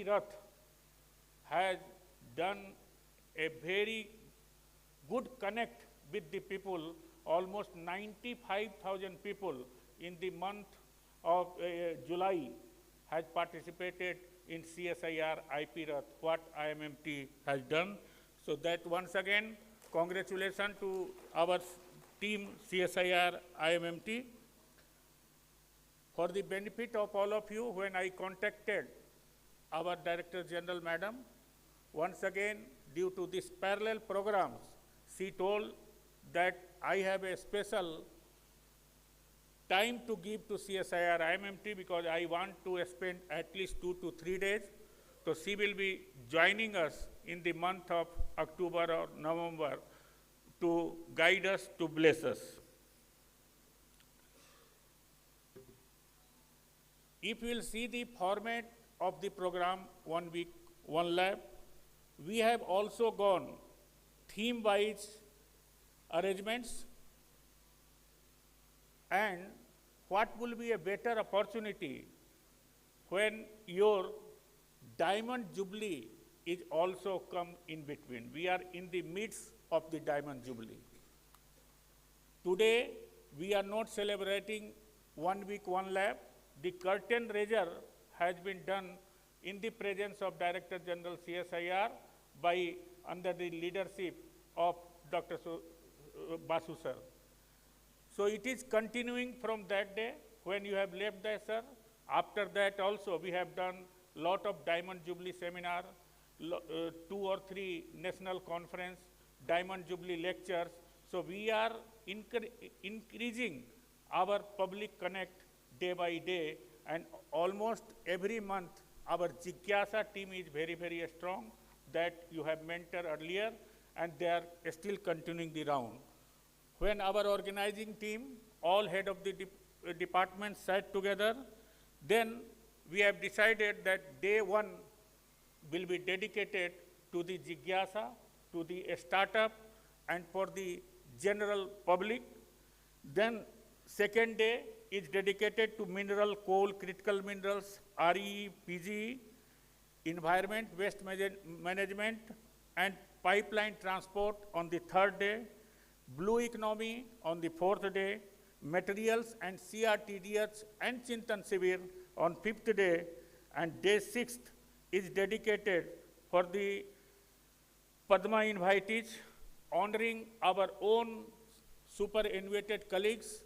Rath has done a very good connect with the people. Almost 95,000 people in the month of July has participated in CSIR-IP Rath, what IMMT has done. So that once again, congratulations to our team CSIR-IMMT. For the benefit of all of you, when I contacted our Director General Madam, once again, due to these parallel programs, she told that I have a special time to give to CSIR-IMMT because I want to spend at least 2 to 3 days. So she will be joining us in the month of October or November to guide us, to bless us. If you will see the format of the program, 1 week, 1 lab, we have also gone theme-wise arrangements, and what will be a better opportunity when your Diamond Jubilee is also come in between. We are in the midst of the Diamond Jubilee. Today, we are not celebrating 1 week, 1 lab. The curtain raiser has been done in the presence of Director General CSIR by under the leadership of Dr. Basu sir. So it is continuing from that day when you have left there, sir. After that also we have done lot of Diamond Jubilee seminar, 2 or 3 national conference, Diamond Jubilee lectures. So we are increasing our public connect day by day, and almost every month our Jigyasa team is very, very strong that you have mentored earlier, and they are still continuing the round. When our organizing team, all head of the departments sat together, then we have decided that day 1 will be dedicated to the Jigyasa, to the startup, and for the general public. Then second day is dedicated to mineral, coal, critical minerals, RE, PGE, environment, waste management, and pipeline transport on the 3rd day, blue economy on the 4th day, materials and CRTDH and Chintan Sivir on 5th day, and day 6th is dedicated for the Padma invitees, honoring our own superannuated colleagues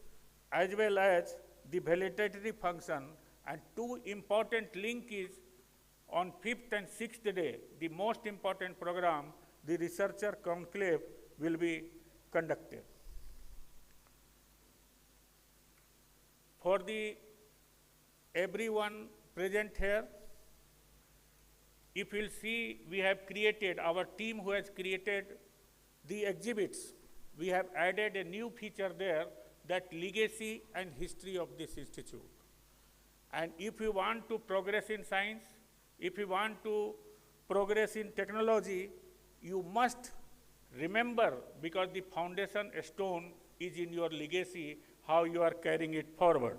as well as the valedictory function. And 2 important link is on 5th and 6th day, the most important program, the researcher conclave will be conducted. For the everyone present here, if you'll see, we have created, our team who has created the exhibits, we have added a new feature there, that legacy and history of this institute. And if you want to progress in science, if you want to progress in technology, you must remember, because the foundation stone is in your legacy, how you are carrying it forward.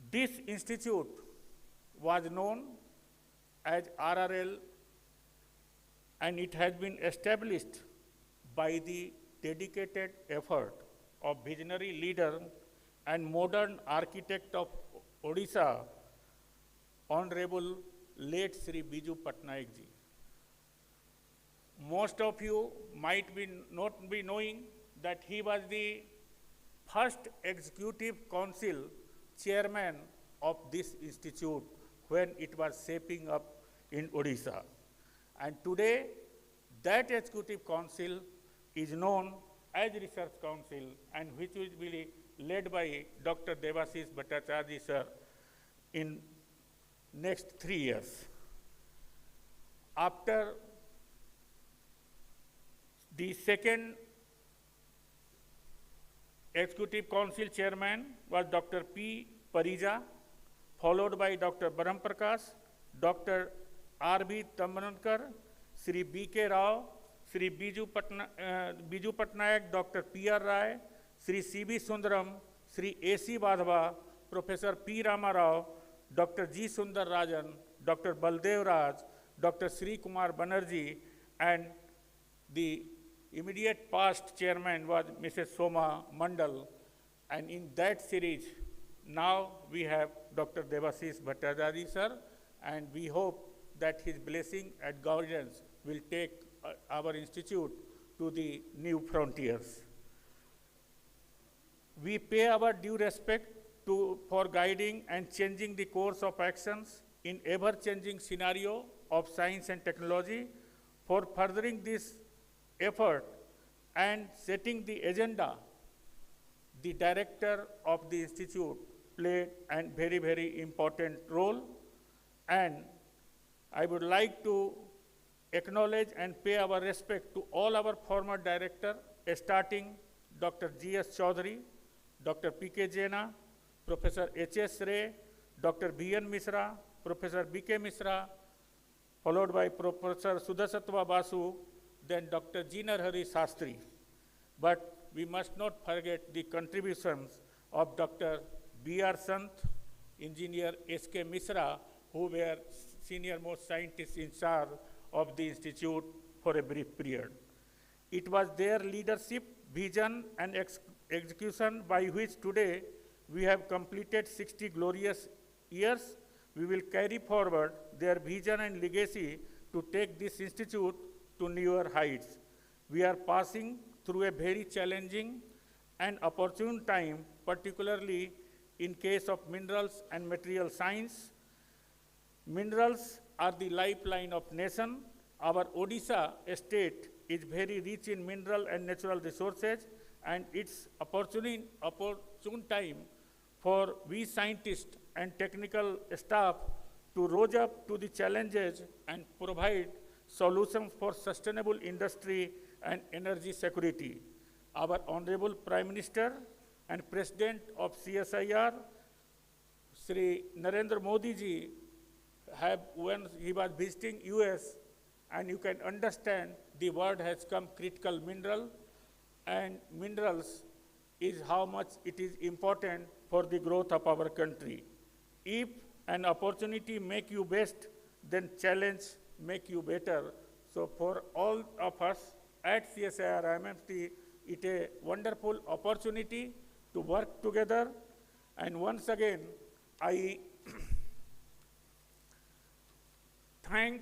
This institute was known as RRL, and it has been established by the dedicated effort of visionary leader and modern architect of Odisha, Honorable late Sri Biju Patnaik ji. Most of you might be not be knowing that he was the first executive council chairman of this institute when it was shaping up in Odisha. And today, that executive council is known as Research Council, and which will be led by Dr. Devashish Bhattacharya sir in next 3 years. After the second Executive Council Chairman was Dr. P. Parija, followed by Dr. Brahm Prakash, Dr. R.B. Tambrankar, Sri B.K. Rao, Sri Biju Patnaik, Dr. P.R. Rai, Sri C.B. Sundaram, Sri A.C. Vadhava, Professor P. Rama Rao, Dr. G. Sundar Rajan, Dr. Baldev Raj, Dr. Sri Kumar Banerjee, and the immediate past chairman was Mrs. Soma Mandal. And in that series, now we have Dr. Devashish Bhattacharya sir, and we hope that his blessing and guidance will take our institute to the new frontiers. We pay our due respect for guiding and changing the course of actions in ever-changing scenario of science and technology, for furthering this effort and setting the agenda. The director of the institute played a very, very important role, and I would like to acknowledge and pay our respect to all our former directors, starting Dr. G.S. Chaudhary, Dr. P.K. Jaina, Professor H.S. Ray, Dr. B.N. Misra, Professor B.K. Misra, followed by Professor Sudhasattva Basu, then Dr. G. Narhari Sastri. But we must not forget the contributions of Dr. B.R. Sant, Engineer S.K. Misra, who were senior most scientists in charge of the institute for a brief period. It was their leadership, vision, and execution by which today we have completed 60 glorious years. We will carry forward their vision and legacy to take this institute to newer heights. We are passing through a very challenging and opportune time, particularly in case of minerals and material science. Minerals are the lifeline of nation. Our Odisha state is very rich in mineral and natural resources, and it's opportune time for we scientists and technical staff to rise up to the challenges and provide solutions for sustainable industry and energy security. Our Honorable Prime Minister and President of CSIR, Sri Narendra Modi ji, when he was visiting US, and you can understand the word has come critical mineral, and minerals is how much it is important for the growth of our country. If an opportunity make you best, then challenge make you better. So for all of us at CSIR-IMMT, it is a wonderful opportunity to work together. And once again, I thank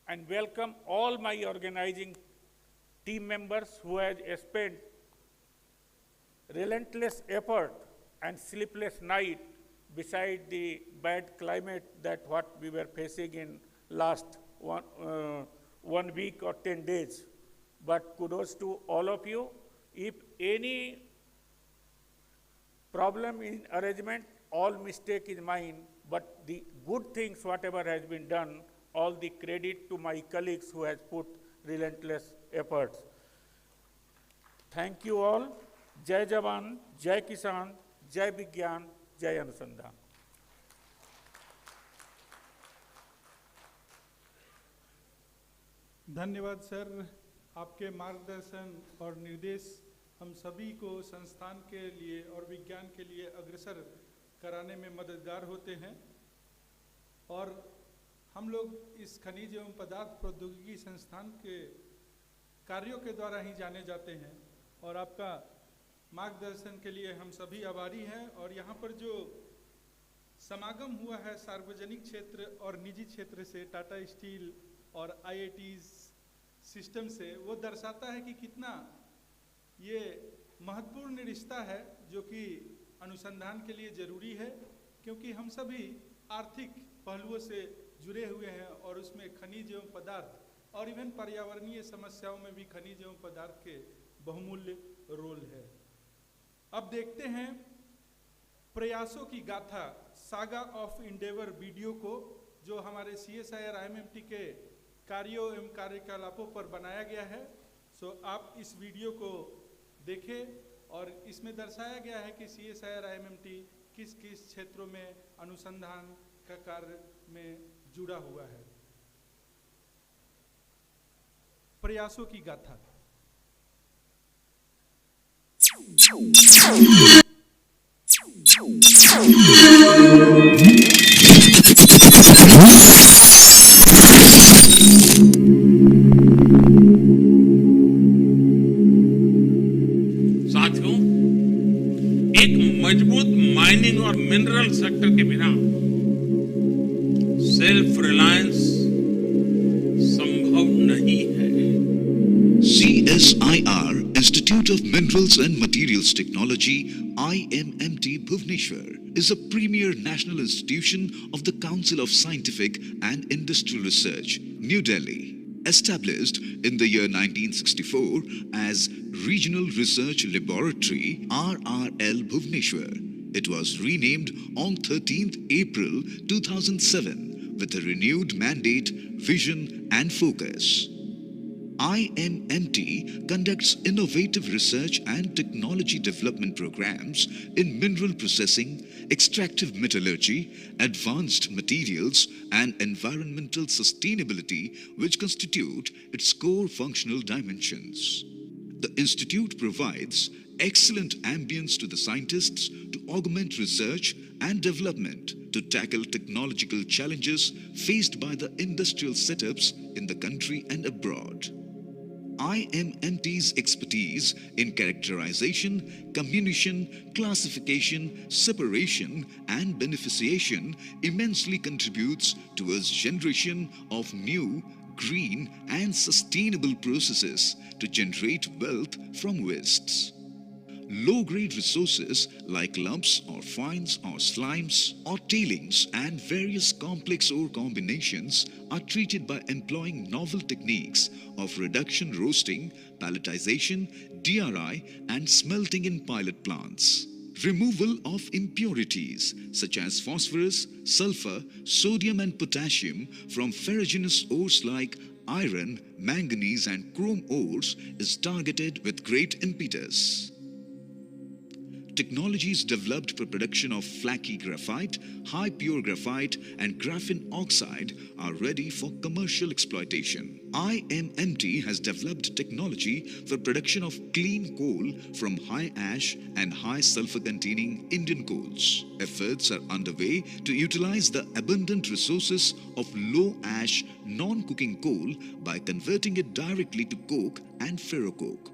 and welcome all my organizing team members who have spent relentless effort and sleepless night beside the bad climate that what we were facing in last 1 week or 10 days. But kudos to all of you. If any problem in arrangement, all mistake is mine, but the good things, whatever has been done, all the credit to my colleagues who has put relentless efforts. Thank you all. Jai Jawan, Jai Kisan, Jai Vigyan, Jai Anusandhan. धन्यवाद sir, आपके मार्गदर्शन और निर्देश हम सभी को संस्थान के लिए और विज्ञान के लिए अग्रसर कराने में मददगार होते हैं। और हम लोग इस खनिज एवं पदार्थ प्रौद्योगिकी संस्थान के कार्यों के द्वारा ही जाने जाते हैं, और आपका मार्गदर्शन के लिए हम सभी आभारी हैं। और यहाँ पर जो समागम हुआ है सार्वजनिक क्षेत्र और निजी क्षेत्र से, टाटा स्टील और IITs सिस्टम से, वो दर्शाता है कि कितना ये महत्वपूर्ण रिश्ता है जो कि अनुसंधान के लिए ज़रूरी है, क्योंकि हम सभी आर्थिक पहलुओं से जुड़े हुए हैं और उसमें खनिज एवं पदार्थ और इवन पर्यावरणीय समस्याओं में भी खनिज एवं पदार्थ के बहुमूल्य रोल है। अब देखते हैं प्रयासों की गाथा, सागा ऑफ इंडेवर वीडियो को, जो हमारे CSIR-IMMT के कार्यों एवं कार्यकलापों पर बनाया गया है। सो आप इस वीडियो को देखें और इसमें दर्शाया गया है कि CSIR-IMMT किस किस क्षेत्रों में अनुसंधान का कार्य में जुड़ा हुआ है। प्रयासों की गाथा। एग्रीकल्चरल सेक्टर के बिना सेल्फ रिलायंस संभव नहीं है। CSIR Institute of Minerals and Materials Technology IMMT Bhubaneswar is a premier national institution of the Council of Scientific and Industrial Research, New Delhi. Established in the year 1964 as Regional Research Laboratory RRL Bhubaneswar, it was renamed on 13th April 2007 with a renewed mandate, vision and focus. IMMT conducts innovative research and technology development programs in mineral processing, extractive metallurgy, advanced materials, and environmental sustainability, which constitute its core functional dimensions. The institute provides excellent ambience to the scientists to augment research and development to tackle technological challenges faced by the industrial setups in the country and abroad. IMMT's expertise in characterization, comminution, classification, separation, and beneficiation immensely contributes towards generation of new, green, and sustainable processes to generate wealth from wastes. Low-grade resources like lumps or fines or slimes or tailings and various complex ore combinations are treated by employing novel techniques of reduction roasting, pelletization, DRI and smelting in pilot plants. Removal of impurities such as phosphorus, sulfur, sodium and potassium from ferruginous ores like iron, manganese and chrome ores is targeted with great impetus. Technologies developed for production of flaky graphite, high pure graphite and graphene oxide are ready for commercial exploitation. IMMT has developed technology for production of clean coal from high ash and high sulfur containing Indian coals. Efforts are underway to utilize the abundant resources of low ash non-cooking coal by converting it directly to coke and ferrocoke.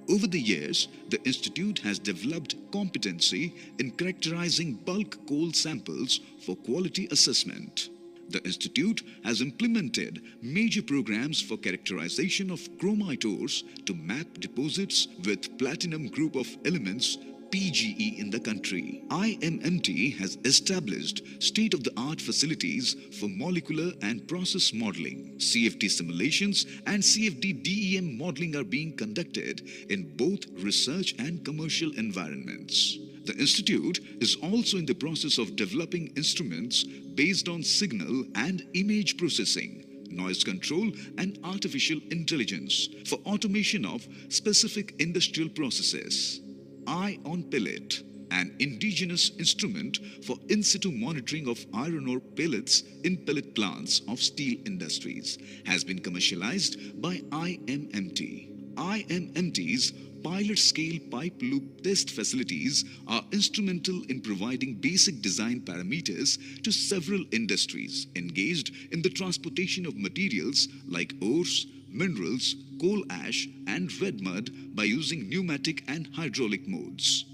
Over the years, the Institute has developed competency in characterizing bulk coal samples for quality assessment. The Institute has implemented major programs for characterization of chromite ores to map deposits with platinum group of elements PGE in the country. IMMT has established state-of-the-art facilities for molecular and process modeling. CFD simulations and CFD DEM modeling are being conducted in both research and commercial environments. The Institute is also in the process of developing instruments based on signal and image processing, noise control and artificial intelligence for automation of specific industrial processes. Eye on Pellet, an indigenous instrument for in situ monitoring of iron ore pellets in pellet plants of steel industries, has been commercialized by IMMT. IMMT's pilot-scale pipe loop test facilities are instrumental in providing basic design parameters to several industries engaged in the transportation of materials like ores, minerals, coal ash and red mud by using pneumatic and hydraulic modes.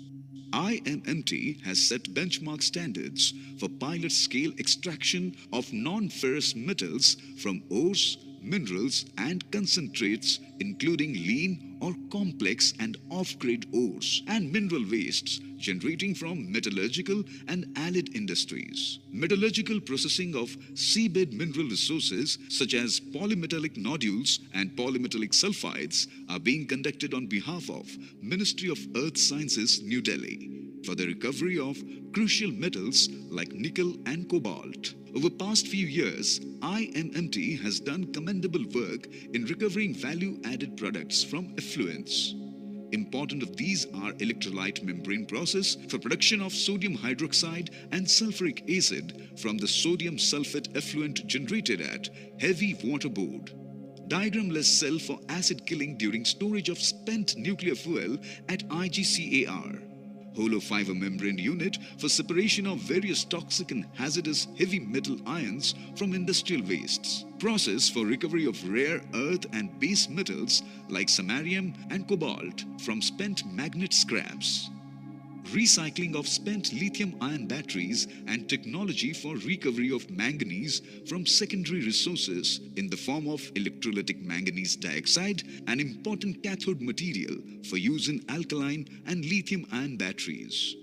IMMT has set benchmark standards for pilot-scale extraction of non-ferrous metals from ores, minerals and concentrates including lean or complex and off-grade ores and mineral wastes generating from metallurgical and allied industries. Metallurgical processing of seabed mineral resources such as polymetallic nodules and polymetallic sulfides are being conducted on behalf of Ministry of Earth Sciences, New Delhi, for the recovery of crucial metals like nickel and cobalt. Over past few years, IMMT has done commendable work in recovering value-added products from effluents. Important of these are electrolyte membrane process for production of sodium hydroxide and sulfuric acid from the sodium sulfate effluent generated at heavy water board. Diagramless cell for acid killing during storage of spent nuclear fuel at IGCAR. Hollow fiber membrane unit for separation of various toxic and hazardous heavy metal ions from industrial wastes. Process for recovery of rare earth and base metals like samarium and cobalt from spent magnet scraps. recycling of spent lithium-ion batteries and technology for recovery of manganese from secondary resources in the form of electrolytic manganese dioxide, an important cathode material for use in alkaline and lithium-ion batteries.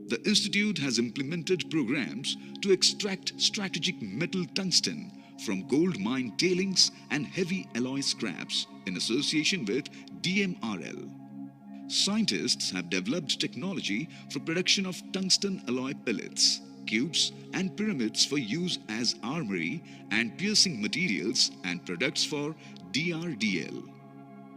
The institute has implemented programs to extract strategic metal tungsten from gold mine tailings and heavy alloy scraps in association with DMRL. Scientists have developed technology for production of tungsten alloy pellets, cubes and pyramids for use as armory and piercing materials and products for DRDL.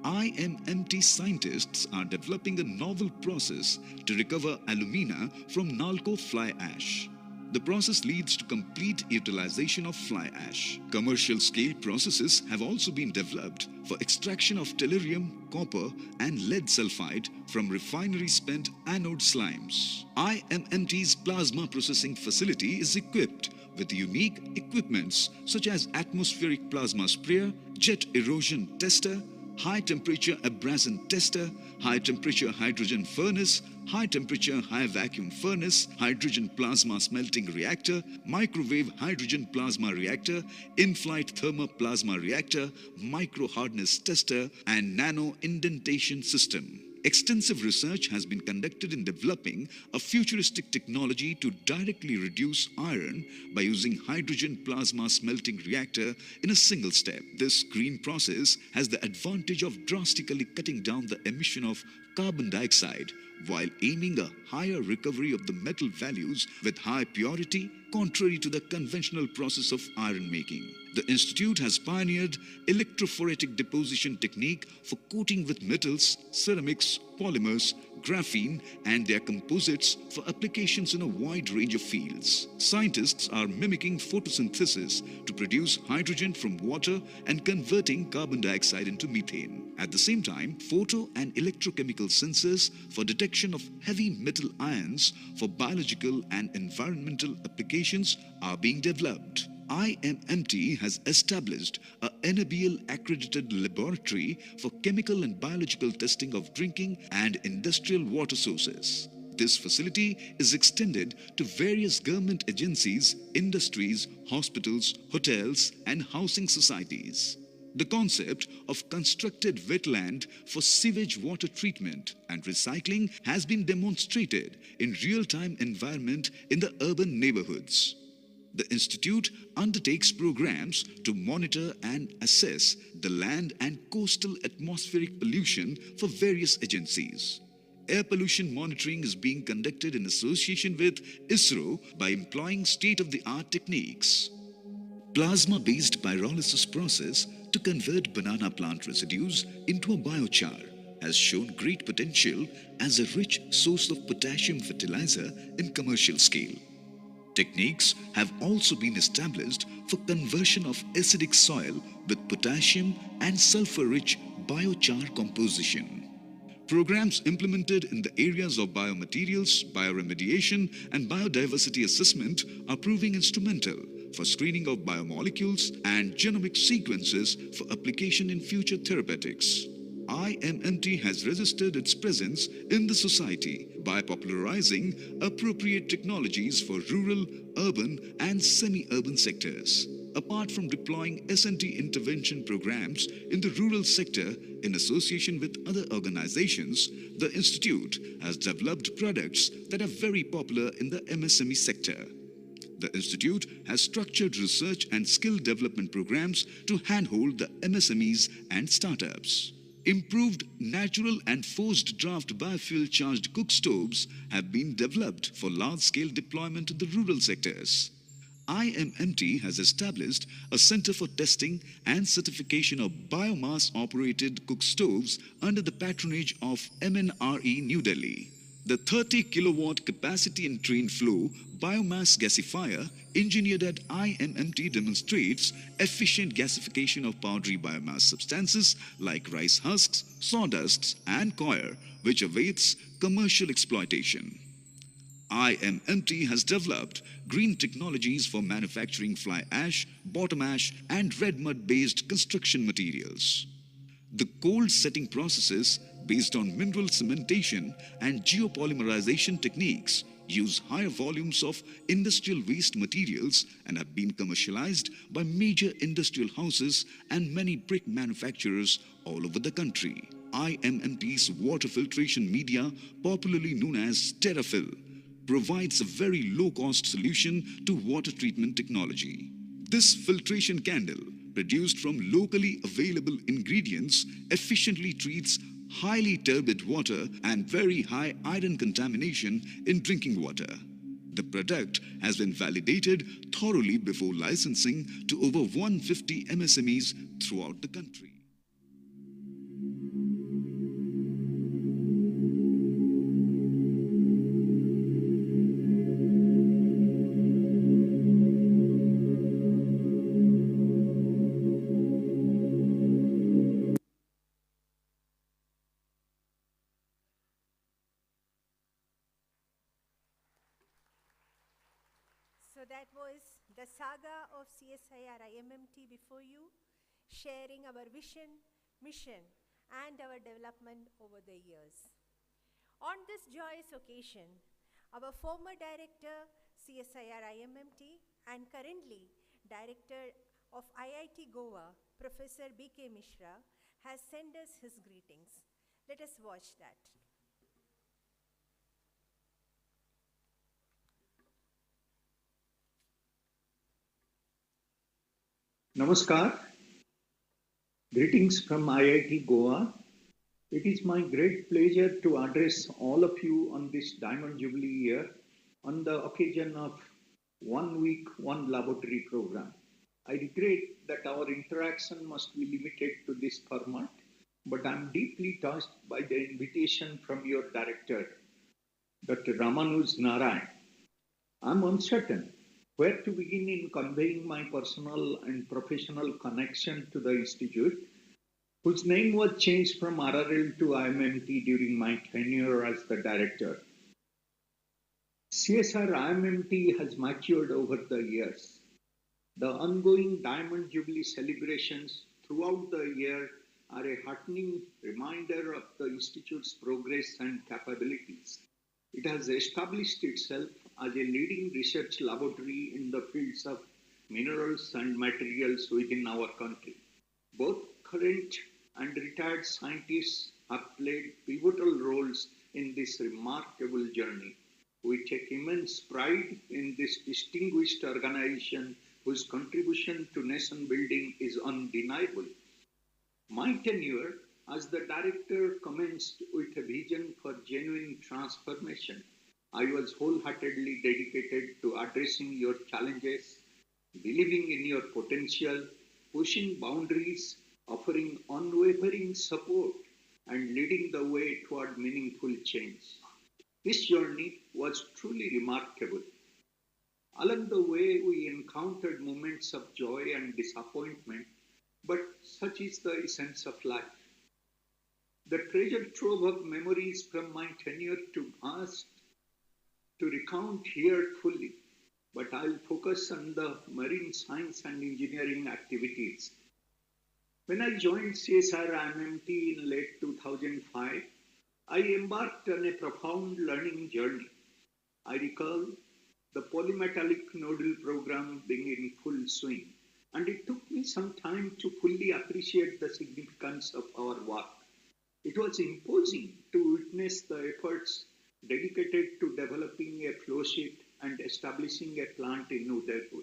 IMMT scientists are developing a novel process to recover alumina from Nalco fly ash. The process leads to complete utilization of fly ash. Commercial scale processes have also been developed for extraction of tellurium, copper and lead sulfide from refinery spent anode slimes. IMMT's plasma processing facility is equipped with unique equipments such as atmospheric plasma sprayer, jet erosion tester, high-temperature abrasion tester, high-temperature hydrogen furnace, high-temperature high-vacuum furnace, hydrogen plasma smelting reactor, microwave hydrogen plasma reactor, in-flight thermoplasma reactor, micro-hardness tester, and nano-indentation system. Extensive research has been conducted in developing a futuristic technology to directly reduce iron by using hydrogen plasma smelting reactor in a single step. This green process has the advantage of drastically cutting down the emission of carbon dioxide while aiming a higher recovery of the metal values with high purity, contrary to the conventional process of iron making. The institute has pioneered electrophoretic deposition technique for coating with metals, ceramics, polymers, graphene and their composites for applications in a wide range of fields. Scientists are mimicking photosynthesis to produce hydrogen from water and converting carbon dioxide into methane. At the same time, photo and electrochemical sensors for detection of heavy metal ions for biological and environmental applications are being developed. IMMT has established a NABL accredited laboratory for chemical and biological testing of drinking and industrial water sources. This facility is extended to various government agencies, industries, hospitals, hotels, and housing societies. The concept of constructed wetland for sewage water treatment and recycling has been demonstrated in real-time environment in the urban neighborhoods. The Institute undertakes programs to monitor and assess the land and coastal atmospheric pollution for various agencies. Air pollution monitoring is being conducted in association with ISRO by employing state-of-the-art techniques. Plasma-based pyrolysis process to convert banana plant residues into a biochar has shown great potential as a rich source of potassium fertilizer in commercial scale. Techniques have also been established for conversion of acidic soil with potassium and sulfur-rich biochar composition. Programs implemented in the areas of biomaterials, bioremediation and biodiversity assessment are proving instrumental for screening of biomolecules and genomic sequences for application in future therapeutics. IMMT has registered its presence in the society by popularizing appropriate technologies for rural, urban and semi-urban sectors. Apart from deploying S&T intervention programs in the rural sector in association with other organizations, the Institute has developed products that are very popular in the MSME sector. The Institute has structured research and skill development programs to handhold the MSMEs and startups. Improved natural and forced draft biofuel charged cook stoves have been developed for large-scale deployment in the rural sectors. IMMT has established a Center for Testing and Certification of Biomass-Operated Cook Stoves under the patronage of MNRE New Delhi. The 30 kilowatt capacity and train flow biomass gasifier engineered at IMMT demonstrates efficient gasification of powdery biomass substances like rice husks, sawdusts and coir, which awaits commercial exploitation. IMMT has developed green technologies for manufacturing fly ash, bottom ash and red mud based construction materials. The cold setting processes based on mineral cementation and geopolymerization techniques, use higher volumes of industrial waste materials, and have been commercialized by major industrial houses and many brick manufacturers all over the country. IMMT's water filtration media, popularly known as Terrafill, provides a very low-cost solution to water treatment technology. This filtration candle, produced from locally available ingredients, efficiently treats highly turbid water and very high iron contamination in drinking water. The product has been validated thoroughly before licensing to over 150 MSMEs throughout the country. So that was the saga of CSIR-IMMT before you, sharing our vision, mission, and our development over the years. On this joyous occasion, our former director, CSIR-IMMT, and currently director of IIT Goa, Professor B.K. Mishra, has sent us his greetings. Let us watch that. Namaskar. Greetings from IIT Goa. It is my great pleasure to address all of you on this Diamond Jubilee year on the occasion of 1 week, 1 laboratory program. I regret that our interaction must be limited to this format, but I'm deeply touched by the invitation from your director, Dr. Ramanuj Narayan. I'm uncertain where to begin in conveying my personal and professional connection to the Institute, whose name was changed from RRL to IMMT during my tenure as the director. CSIR-IMMT has matured over the years. The ongoing Diamond Jubilee celebrations throughout the year are a heartening reminder of the Institute's progress and capabilities. It has established itself as a leading research laboratory in the fields of minerals and materials within our country. Both current and retired scientists have played pivotal roles in this remarkable journey. We take immense pride in this distinguished organization whose contribution to nation building is undeniable. My tenure as the director commenced with a vision for genuine transformation. I was wholeheartedly dedicated to addressing your challenges, believing in your potential, pushing boundaries, offering unwavering support, and leading the way toward meaningful change. This journey was truly remarkable. Along the way, we encountered moments of joy and disappointment, but such is the essence of life. The treasure trove of memories from my tenure too vast to recount here fully, but I'll focus on the marine science and engineering activities. When I joined CSIR-IMMT in late 2005, I embarked on a profound learning journey. I recall the polymetallic nodal program being in full swing, and it took me some time to fully appreciate the significance of our work. It was imposing to witness the efforts dedicated to developing a flow sheet and establishing a plant in Udaipur.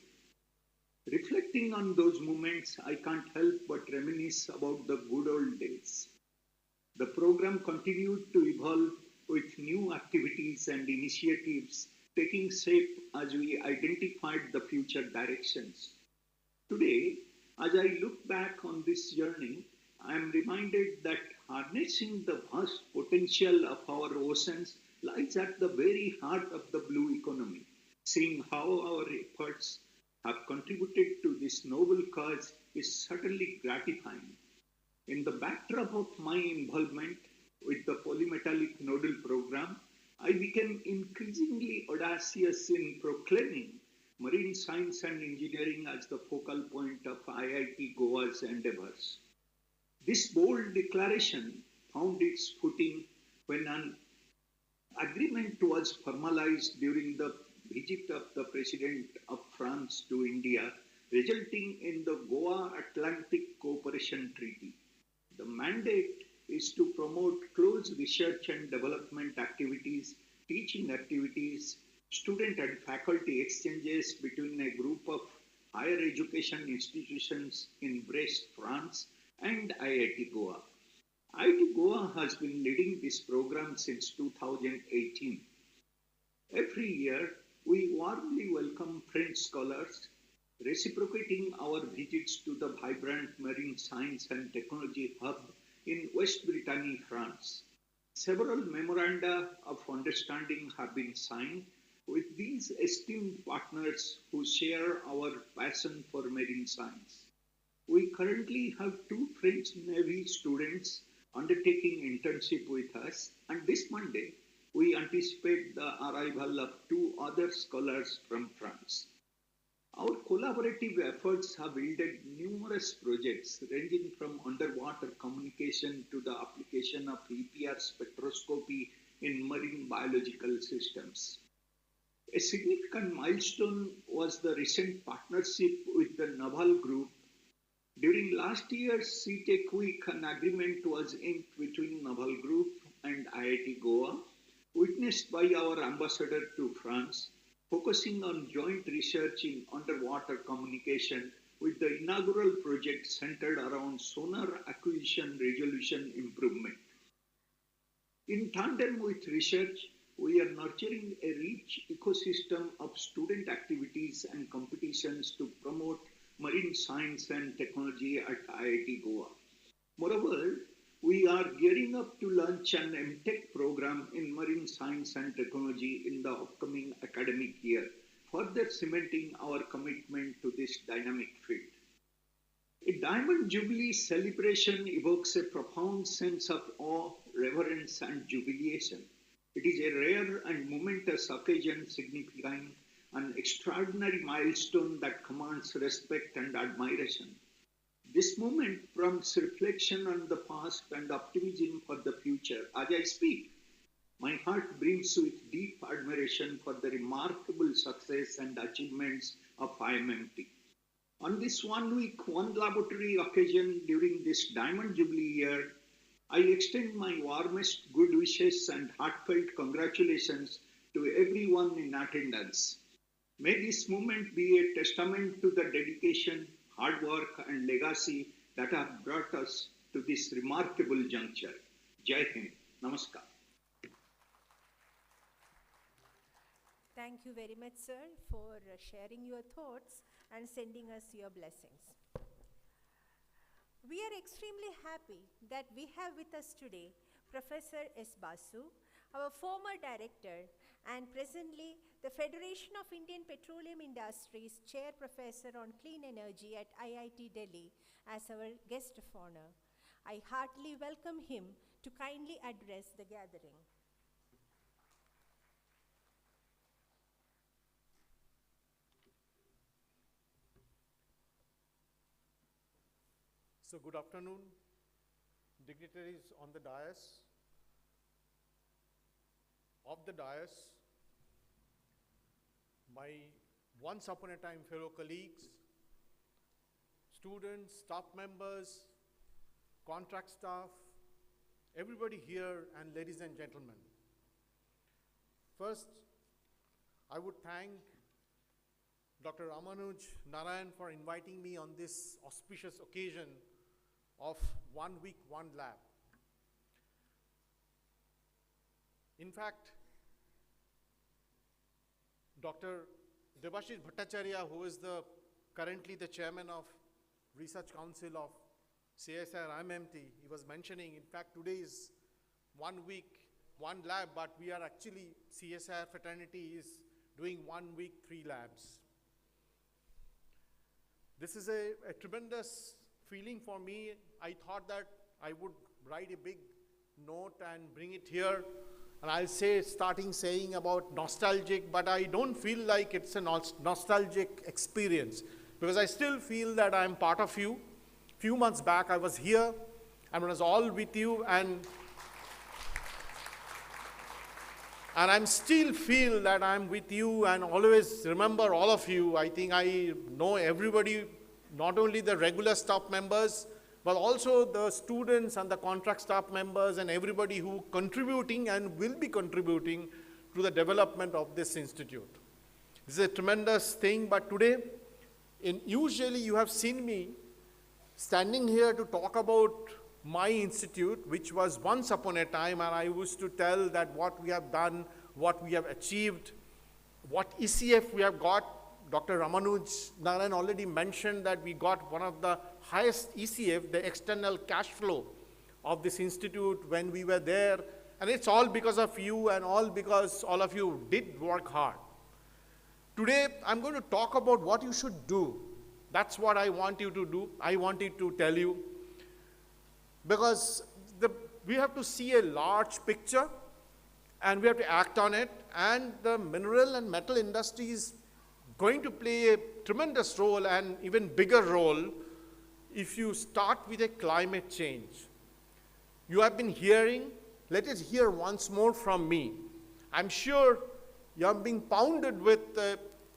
Reflecting on those moments, I can't help but reminisce about the good old days. The program continued to evolve with new activities and initiatives taking shape as we identified the future directions. Today, as I look back on this journey, I am reminded that harnessing the vast potential of our oceans lies at the very heart of the blue economy. Seeing how our efforts have contributed to this noble cause is certainly gratifying. In the backdrop of my involvement with the polymetallic nodal program, I became increasingly audacious in proclaiming marine science and engineering as the focal point of IIT Goa's endeavors. This bold declaration found its footing when an agreement was formalized during the visit of the President of France to India, resulting in the Goa Atlantic Cooperation Treaty. The mandate is to promote close research and development activities, teaching activities, student and faculty exchanges between a group of higher education institutions in Brest, France, and IIT Goa. IIT Goa has been leading this program since 2018. Every year, we warmly welcome French scholars, reciprocating our visits to the vibrant marine science and technology hub in West Brittany, France. Several memoranda of understanding have been signed with these esteemed partners who share our passion for marine science. We currently have 2 French Navy students undertaking internship with us, and this Monday we anticipate the arrival of 2 other scholars from France. Our collaborative efforts have yielded numerous projects ranging from underwater communication to the application of EPR spectroscopy in marine biological systems. A significant milestone was the recent partnership with the Naval Group. During last year's CTEC week, an agreement was inked between Naval Group and IIT Goa, witnessed by our ambassador to France, focusing on joint research in underwater communication with the inaugural project centered around sonar acquisition resolution improvement. In tandem with research, we are nurturing a rich ecosystem of student activities and competitions to promote marine science and technology at IIT Goa. Moreover, we are gearing up to launch an MTech program in marine science and technology in the upcoming academic year, further cementing our commitment to this dynamic field. A Diamond Jubilee celebration evokes a profound sense of awe, reverence, and jubilation. It is a rare and momentous occasion signifying an extraordinary milestone that commands respect and admiration. This moment prompts reflection on the past and optimism for the future. As I speak, my heart brims with deep admiration for the remarkable success and achievements of IMMT. On this 1 week, 1 laboratory occasion during this Diamond Jubilee year, I extend my warmest good wishes and heartfelt congratulations to everyone in attendance. May this moment be a testament to the dedication, hard work, and legacy that have brought us to this remarkable juncture. Jai Hind. Namaskar. Thank you very much, sir, for sharing your thoughts and sending us your blessings. We are extremely happy that we have with us today Professor S. Basu, our former director and presently the Federation of Indian Petroleum Industries Chair Professor on Clean Energy at IIT Delhi as our guest of honor. I heartily welcome him to kindly address the gathering. So good afternoon, dignitaries on the dais, of the dais, my once upon a time fellow colleagues, students, staff members, contract staff, everybody here, and ladies and gentlemen. First, I would thank Dr. Ramanuj Narayan for inviting me on this auspicious occasion of 1 week, 1 lab. In fact, Dr. Debashish Bhattacharya, who is currently the chairman of Research Council of CSIR-IMMT, he was mentioning, in fact, today is 1 week, 1 lab, but we are actually, CSIR fraternity is doing 1 week, 3 labs. This is a tremendous feeling for me. I thought that I would write a big note and bring it here. And I'll starting saying about nostalgic, but I don't feel like it's a nostalgic experience because I still feel that I'm part of you. Few months back, I was here and I was all with you, and And I'm still feel that I'm with you and always remember all of you. I think I know everybody, not only the regular staff members, but also the students and the contract staff members and everybody who contributing and will be contributing to the development of this institute. This is a tremendous thing, but today, usually you have seen me standing here to talk about my institute, which was once upon a time, and I used to tell that what we have done, what we have achieved, what ECF we have got. Dr. Ramanuj Narayan already mentioned that we got one of the highest ECF, the external cash flow of this institute when we were there. And it's all because of you and all because all of you did work hard. Today, I'm going to talk about what you should do. That's what I want you to do. I wanted to tell you. Because we have to see a large picture and we have to act on it. And the mineral and metal industry is going to play a tremendous role and even bigger role if you start with a climate change. You have been hearing, let us hear once more from me. I'm sure you have been pounded with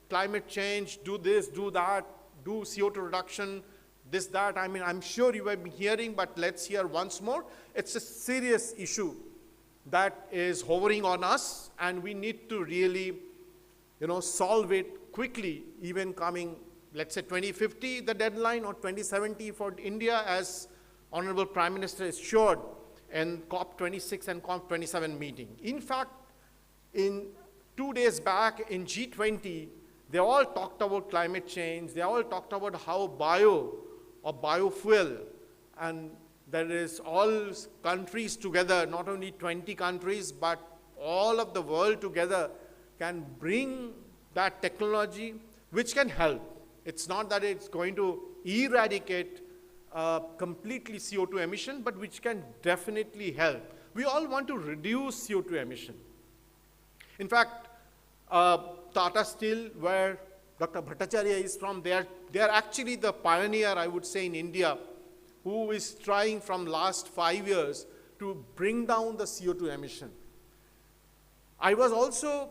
climate change, do this, do that, do CO2 reduction, this, that. I mean, I'm sure you have been hearing, but let's hear once more. It's a serious issue that is hovering on us, and we need to really, solve it quickly, even coming, let's say 2050, the deadline, or 2070 for India, as Honorable Prime Minister assured in COP26 and COP27 meeting. In fact, in 2 days back in G20, they all talked about climate change. They all talked about how biofuel, and there is all countries together, not only 20 countries, but all of the world together can bring that technology which can help. It's not that it's going to eradicate completely CO2 emission, but which can definitely help. We all want to reduce CO2 emission. In fact, Tata Steel, where Dr. Bhattacharya is from, they are actually the pioneer, I would say, in India, who is trying from last 5 years to bring down the CO2 emission. I was also,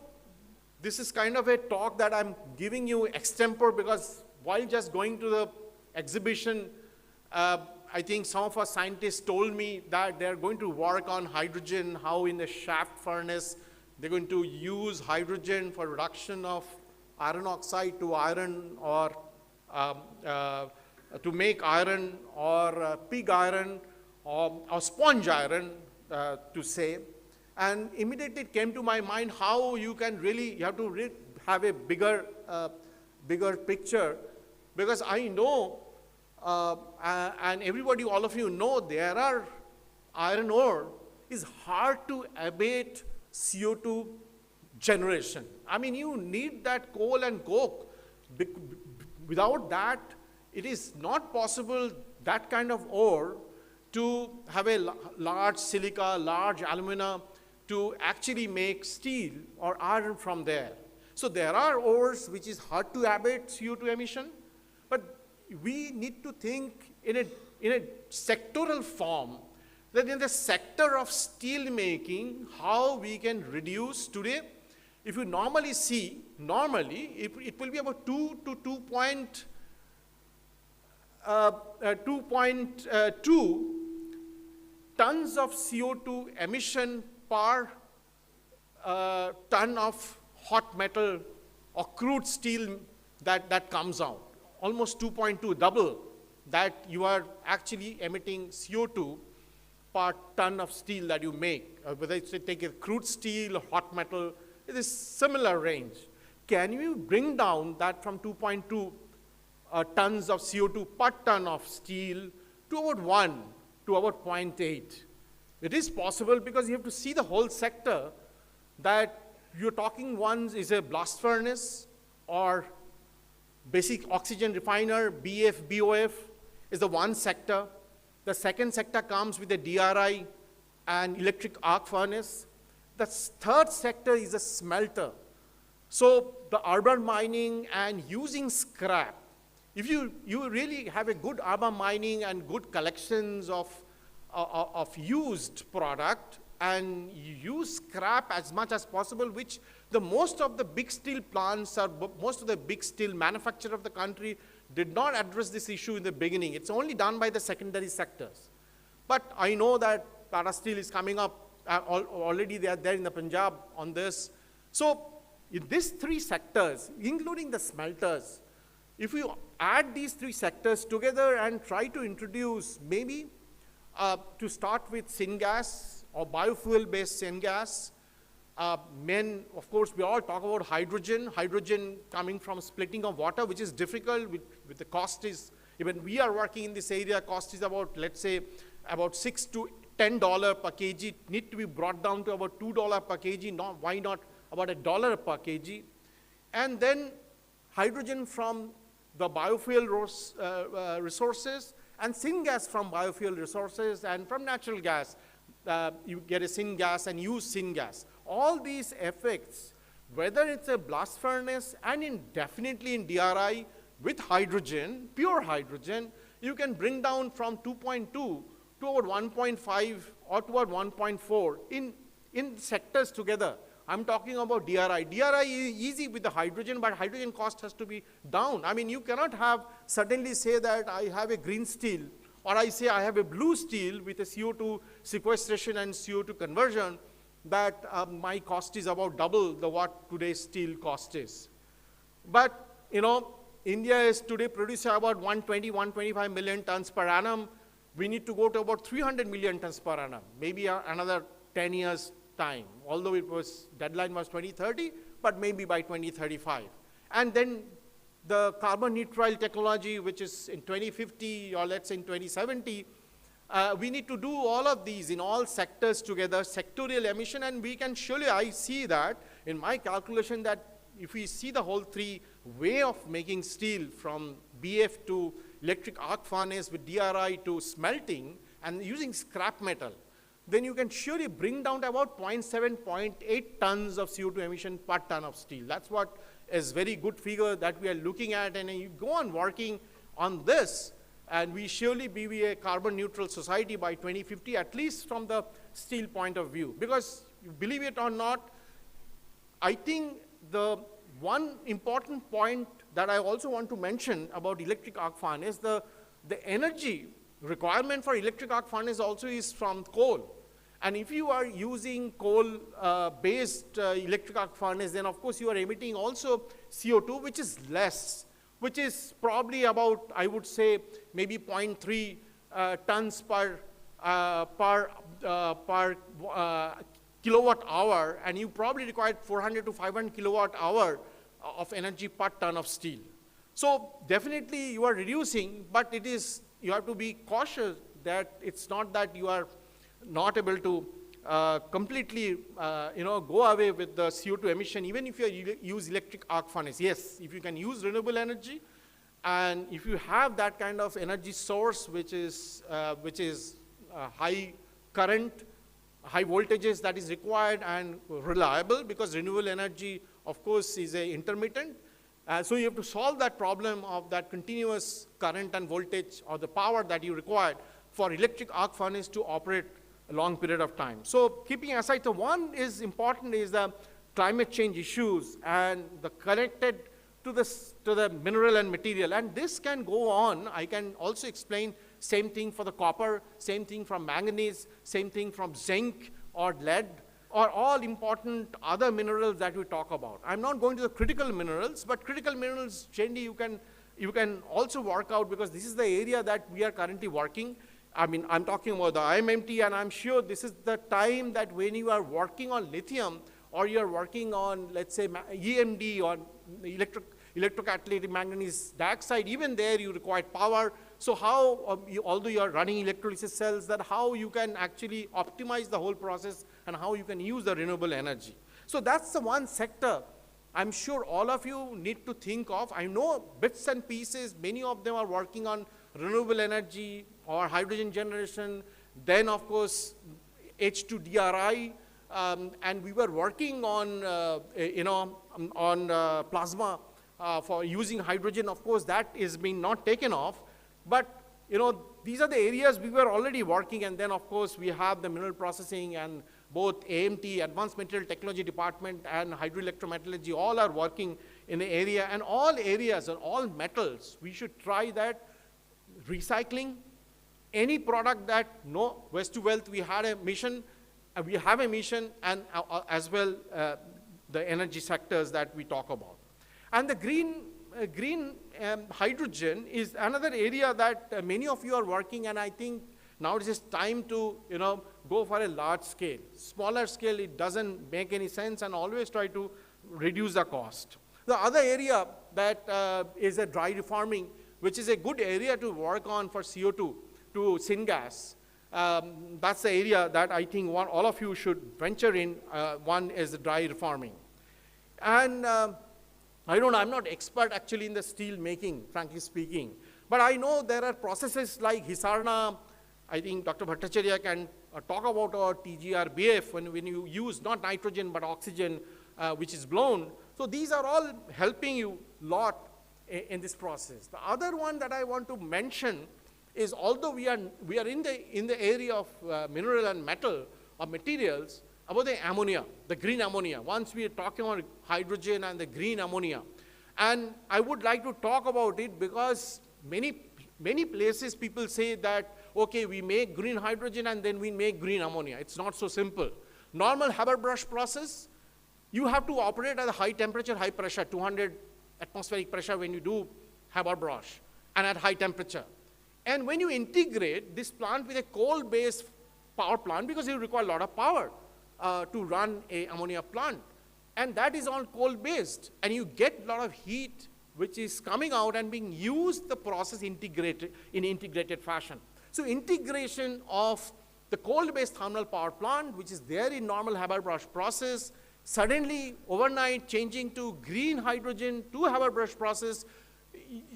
this is kind of a talk that I'm giving you extempore, because while just going to the exhibition, I think some of our scientists told me that they're going to work on hydrogen, how in the shaft furnace, they're going to use hydrogen for reduction of iron oxide to iron, or to make iron, or pig iron, or sponge iron, to say. And immediately it came to my mind how you can really, you have to have a bigger picture, because I know, and everybody, all of you know, there are iron ore is hard to abate CO2 generation. I mean, you need that coal and coke. Without that, it is not possible, that kind of ore, to have a large silica, large alumina, to actually make steel or iron from there. So there are ores which is hard to abate CO2 emission, but we need to think in a sectoral form, that in the sector of steel making, how we can reduce today. If you normally see, it will be about 2 to 2.2 tons of CO2 emission per ton of hot metal or crude steel that comes out. Almost 2.2, double that you are actually emitting CO2 per ton of steel that you make. Whether it's take a crude steel or hot metal, it is similar range. Can you bring down that from 2.2 tons of CO2 per ton of steel to about 1, to about 0.8? It is possible, because you have to see the whole sector, that you're talking, one is a blast furnace or basic oxygen refiner, BF, BOF is the one sector. The second sector comes with the DRI and electric arc furnace. The third sector is a smelter. So the urban mining and using scrap, if you really have a good urban mining and good collections of used product, and use scrap as much as possible, which most of the big steel plants or most of the big steel manufacturers of the country did not address this issue in the beginning. It's only done by the secondary sectors. But I know that Tata Steel is coming up, already they are there in the Punjab on this. So in these three sectors, including the smelters, if you add these three sectors together and try to introduce maybe to start with syngas or biofuel-based syngas, of course, we all talk about hydrogen coming from splitting of water, which is difficult with the cost is, even we are working in this area, cost is about, let's say, about $6 to $10 per kg, need to be brought down to about $2 per kg, why not about $1 per kg. And then hydrogen from the biofuel resources, and syngas from biofuel resources, and from natural gas, you get a syngas and use syngas. All these effects, whether it's a blast furnace and definitely in DRI with hydrogen, pure hydrogen, you can bring down from 2.2 to about 1.5 or to about 1.4 in sectors together. I'm talking about DRI. DRI is easy with the hydrogen, but hydrogen cost has to be down. I mean, you cannot suddenly say that I have a green steel, or I say I have a blue steel with a CO2 sequestration and CO2 conversion, that my cost is about double what today's steel cost is. But, India is today producing about 125 million tons per annum. We need to go to about 300 million tons per annum, maybe another 10 years time, although deadline was 2030, but maybe by 2035. And then the carbon neutral technology, which is in 2050, or let's say in 2070, we need to do all of these in all sectors together, sectorial emission, and we can surely, I see that in my calculation that if we see the whole three way of making steel from BF to electric arc furnace with DRI to smelting and using scrap metal, then you can surely bring down to about 0.7, 0.8 tons of CO2 emission per ton of steel. That's what is very good figure that we are looking at, and you go on working on this, and we surely be a carbon neutral society by 2050, at least from the steel point of view. Because, you believe it or not, I think the one important point that I also want to mention about electric arc furnace, the energy requirement for electric arc furnace also is from coal. And if you are using coal-based electric arc furnace, then of course you are emitting also CO2, which is less, which is probably about, I would say, maybe 0.3 tons per kilowatt hour, and you probably require 400 to 500 kilowatt hour of energy per ton of steel. So definitely you are reducing, but you have to be cautious that it's not that you are not able to completely go away with the CO2 emission, even if you use electric arc furnace. Yes, if you can use renewable energy, and if you have that kind of energy source which is high current, high voltages that is required and reliable, because renewable energy, of course, is intermittent. So you have to solve that problem of that continuous current and voltage, or the power that you require for electric arc furnace to operate a long period of time. So keeping aside, the one is important is the climate change issues and the connected to the mineral and material. And this can go on. I can also explain same thing for the copper, same thing from manganese, same thing from zinc or lead, or all important other minerals that we talk about. I'm not going to the critical minerals, but critical minerals, generally you can also work out, because this is the area that we are currently working. I mean, I'm talking about the IMMT, and I'm sure this is the time that when you are working on lithium, or you're working on, let's say, EMD, or electrocatalytic manganese dioxide, even there you require power. So how, although you are running electrolysis cells, that how you can actually optimize the whole process and how you can use the renewable energy. So that's the one sector I'm sure all of you need to think of. I know bits and pieces, many of them are working on renewable energy or hydrogen generation, then of course H2DRI, and we were working on, plasma for using hydrogen. Of course, that is being not taken off, but these are the areas we were already working, and then of course we have the mineral processing and both AMT, Advanced Material Technology Department, and Hydroelectrometallurgy, all are working in the area, and all areas and all metals, we should try that recycling. Any product that no waste to wealth, we had a mission, we have a mission, and as well the energy sectors that we talk about. And the green hydrogen is another area that many of you are working, and I think now it is time to go for a large scale. Smaller scale, it doesn't make any sense, and always try to reduce the cost. The other area that is a dry reforming, which is a good area to work on for CO2 to syngas. That's the area that I think all of you should venture in. One is the dry reforming. And I'm not expert actually in the steel making, frankly speaking. But I know there are processes like Hisarna. I think Dr. Bhattacharya can talk about our TGR-BF when you use not nitrogen but oxygen, which is blown. So these are all helping you a lot in this process. The other one that I want to mention is, although we are in the area of mineral and metal or materials, about the ammonia, the green ammonia. Once we are talking about hydrogen and the green ammonia. And I would like to talk about it because many places people say that, okay, we make green hydrogen and then we make green ammonia. It's not so simple. Normal Haber-Bosch process, you have to operate at a high temperature, high pressure, 200 atmospheric pressure when you do Haber-Bosch, and at high temperature. And when you integrate this plant with a coal-based power plant, because you require a lot of power to run a ammonia plant, and that is all coal-based, and you get a lot of heat which is coming out and being used, the process integrated in integrated fashion. So integration of the coal-based thermal power plant, which is there in normal Haber-Bosch process, suddenly overnight changing to green hydrogen to Haber-Bosch process,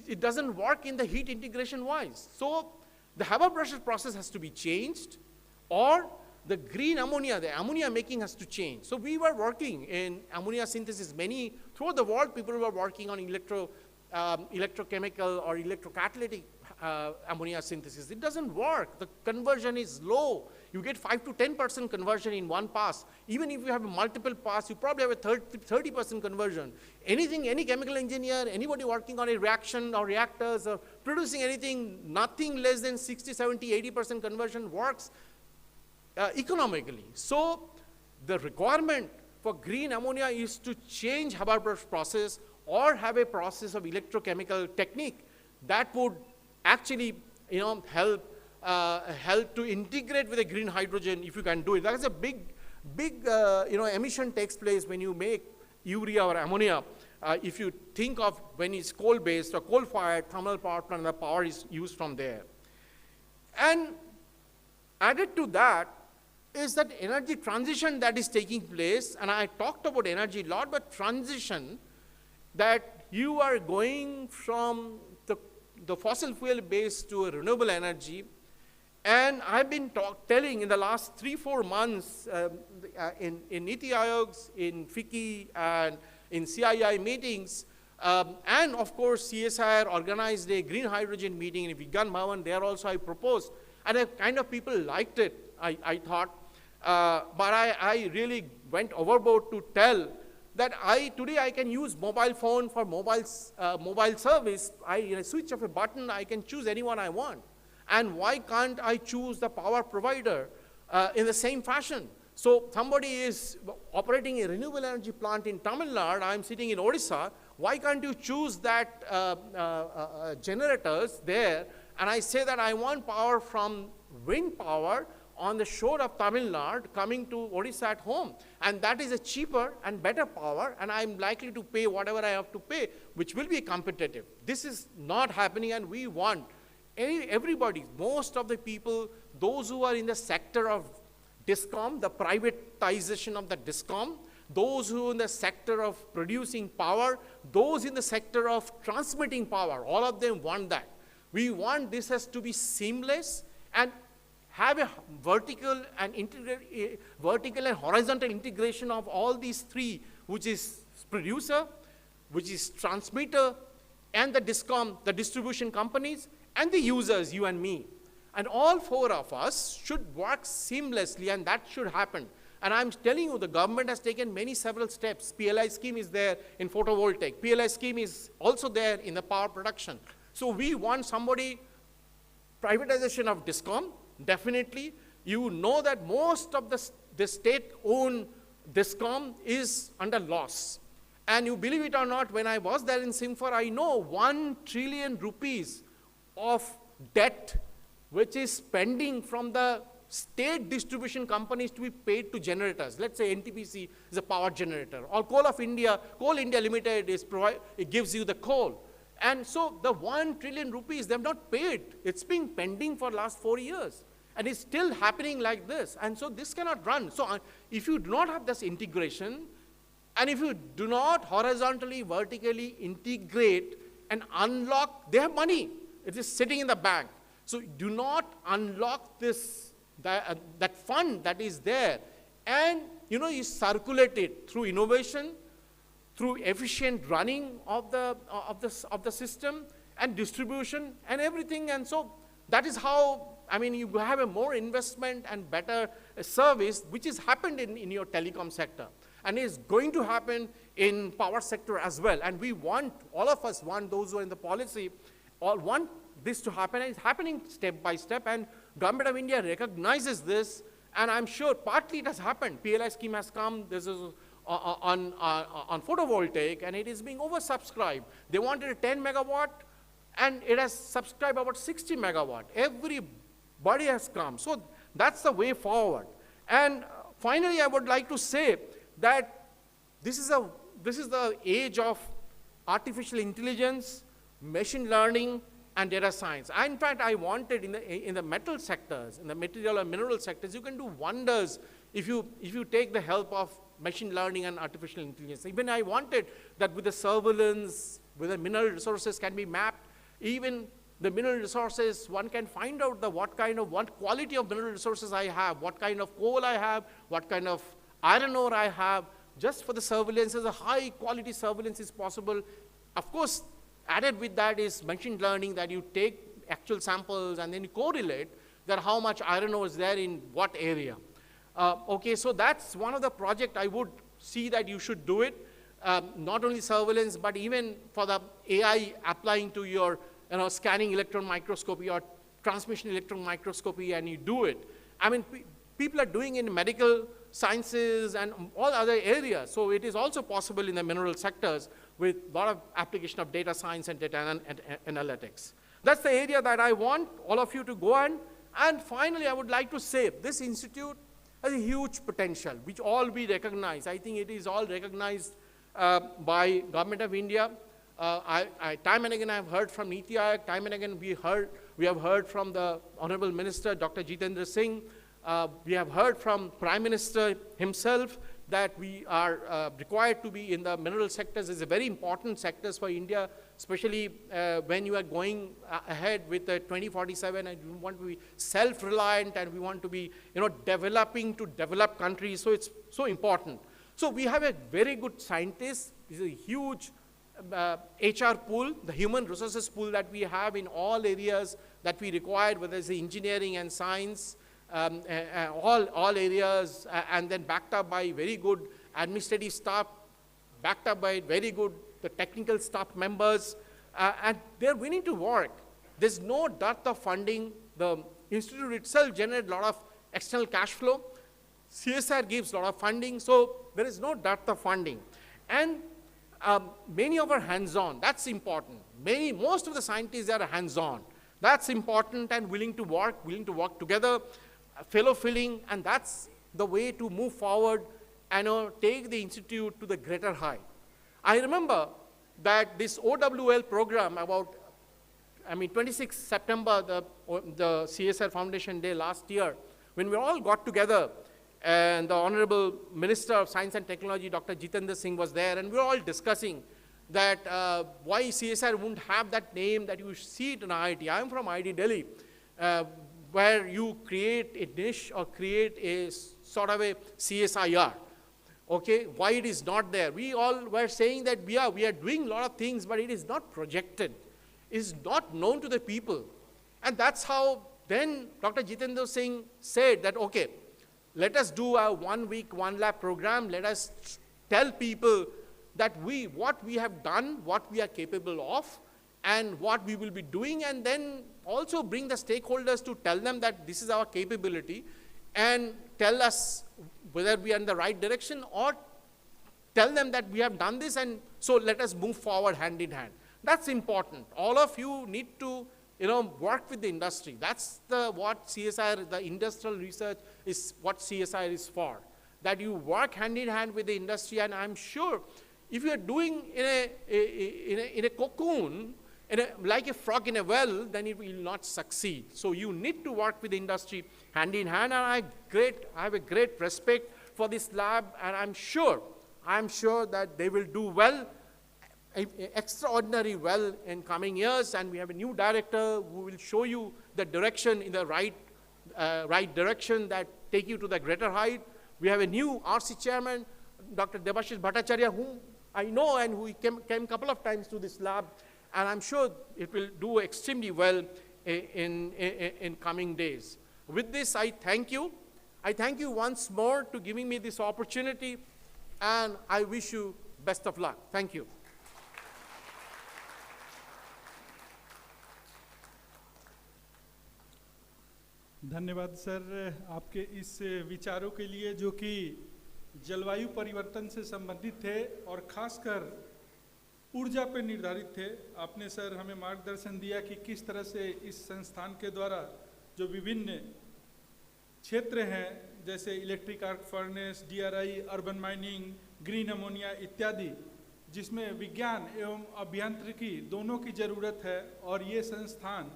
it doesn't work in the heat integration wise. So the Haber-Bosch process has to be changed, or the green ammonia, the ammonia making has to change. So we were working in ammonia synthesis. Throughout the world, people were working on electrochemical or electrocatalytic ammonia synthesis. It doesn't work. The conversion is low. You get 5 to 10% conversion in one pass. Even if you have a multiple pass, you probably have a 30% conversion. Any chemical engineer, anybody working on a reaction or reactors or producing anything, nothing less than 60, 70, 80% conversion works economically. So the requirement for green ammonia is to change Haber-Bosch process or have a process of electrochemical technique that would actually help to integrate with a green hydrogen if you can do it. That is a big emission takes place when you make urea or ammonia. If you think of when it's coal-based or coal-fired thermal power plant, the power is used from there. And added to that is that energy transition that is taking place, and I talked about energy a lot, but transition, that you are going from the fossil fuel base to a renewable energy. And I've been telling in the last 3-4 months in NITI Ayogs, in FICCI, and in CII meetings, and of course CSIR organized a green hydrogen meeting in Vigyan Bhavan. There also I proposed, and a kind of people liked it, I thought. But I really went overboard to tell that today I can use mobile phone for mobile service. I switch of a button, I can choose anyone I want. And why can't I choose the power provider in the same fashion? So somebody is operating a renewable energy plant in Tamil Nadu, I'm sitting in Odisha, why can't you choose that generators there? And I say that I want power from wind power on the shore of Tamil Nadu coming to Odisha at home. And that is a cheaper and better power, and I'm likely to pay whatever I have to pay, which will be competitive. This is not happening, and we want everybody, most of the people, those who are in the sector of DISCOM, the privatization of the DISCOM, those who are in the sector of producing power, those in the sector of transmitting power, all of them want that. We want this has to be seamless and have a vertical and horizontal integration of all these three, which is producer, which is transmitter, and the DISCOM, the distribution companies, and the users, you and me. And all four of us should work seamlessly, and that should happen. And I'm telling you, the government has taken several steps. PLI scheme is there in photovoltaic. PLI scheme is also there in the power production. So we want somebody, privatization of DISCOM, definitely. You know that most of the state-owned DISCOM is under loss. And you believe it or not, when I was there in Simfer, I know 1 trillion rupees of debt which is pending from the state distribution companies to be paid to generators. Let's say NTPC is a power generator, or Coal India Limited it gives you the coal. And so the 1 trillion rupees, they have not paid. It's been pending for last 4 years. And it's still happening like this. And so this cannot run. So if you do not have this integration, and if you do not horizontally, vertically integrate and unlock, they have money. It is sitting in the bank. So do not unlock that fund that is there, and you circulate it through innovation, through efficient running of the system and distribution and everything. And so that is how, you have a more investment and better service, which has happened in your telecom sector and is going to happen in power sector as well. And we want, all of us want, those who are in the policy, all want this to happen, and it's happening step by step, and Government of India recognizes this, and I'm sure partly it has happened. PLI scheme has come, this is on photovoltaic, and it is being oversubscribed. They wanted a 10 megawatt, and it has subscribed about 60 megawatt. Everybody has come. So that's the way forward. And finally, I would like to say that this is the age of artificial intelligence, machine learning, and data science. In fact, I wanted in the metal sectors, in the material and mineral sectors, you can do wonders if you take the help of machine learning and artificial intelligence. Even I wanted that with the surveillance, with the mineral resources can be mapped, even the mineral resources, one can find out what quality of mineral resources I have, what kind of coal I have, what kind of iron ore I have. Just for the surveillance, as a high quality surveillance is possible. Of course, added with that is machine learning, that you take actual samples and then you correlate that how much iron ore is there in what area. Okay, so that's one of the projects I would see that you should do it. Not only surveillance, but even for the AI applying to your scanning electron microscopy or transmission electron microscopy, and you do it. People are doing it in medical sciences and all other areas. So it is also possible in the mineral sectors with a lot of application of data science and data analytics. That's the area that I want all of you to go on. And finally, I would like to say this institute has a huge potential, which all we recognize. I think it is all recognized by Government of India. Time and again I have heard from NITI Aayog, time and again we have heard from the Honorable Minister, Dr. Jitendra Singh. We have heard from Prime Minister himself that we are required to be in the mineral sectors. Is a very important sectors for India, especially when you are going ahead with the 2047 and you want to be self-reliant and we want to be developing to developed countries. So it's so important. So we have a very good scientist. This is a huge HR pool, the human resources pool that we have in all areas that we require, whether it's engineering and science, all areas, and then backed up by very good administrative staff, backed up by very good the technical staff members, and they're willing to work. There's no dearth of funding. The institute itself generates a lot of external cash flow. CSIR gives a lot of funding, so there is no dearth of funding. And many of our hands-on, that's important. Most of the scientists are hands-on. That's important, and willing to work together, fellow filling, and that's the way to move forward and take the institute to the greater height. I remember that this OWL program 26 September, the CSIR Foundation Day last year, when we all got together, and the Honorable Minister of Science and Technology, Dr. Jitendra Singh was there, and we were all discussing that why CSIR wouldn't have that name that you see it in IIT. I'm from IIT Delhi, where you create a niche or create a sort of a CSIR. Okay, why it is not there? We all were saying that we are doing a lot of things, but it is not projected. It is not known to the people. And that's how then Dr. Jitendra Singh said that, okay, Let us do a 1 week, 1 lab program. Let us tell people that what we have done, what we are capable of, and what we will be doing, and then also bring the stakeholders to tell them that this is our capability, and tell us whether we are in the right direction, or tell them that we have done this, and so let us move forward hand in hand. That's important. All of you need to work with the industry. That's what CSIR, the industrial research, is what CSIR is for. That you work hand in hand with the industry, and I'm sure if you are doing in a cocoon, like a frog in a well, then it will not succeed. So you need to work with the industry hand in hand, and I have a great respect for this lab, and I'm sure that they will do well, extraordinary well in coming years, and we have a new director who will show you the direction in the right direction that take you to the greater height. We have a new RC chairman, Dr. Debashish Bhattacharya, whom I know and who came a couple of times to this lab, and I'm sure it will do extremely well in coming days. With this, I thank you. I thank you once more to giving me this opportunity, and I wish you best of luck. Thank you. धन्यवाद sir आपके इस विचारों के लिए जो कि जलवायु परिवर्तन से संबंधित थे और खासकर ऊर्जा पर निर्धारित थे। आपने सर हमें मार्गदर्शन दिया कि किस तरह से इस संस्थान के द्वारा जो विभिन्न क्षेत्र हैं जैसे electric arc furnace, DRI, urban mining, green ammonia इत्यादि, जिसमें विज्ञान एवं अभियांत्रिकी दोनों की ज़रूरत है, और ये संस्थान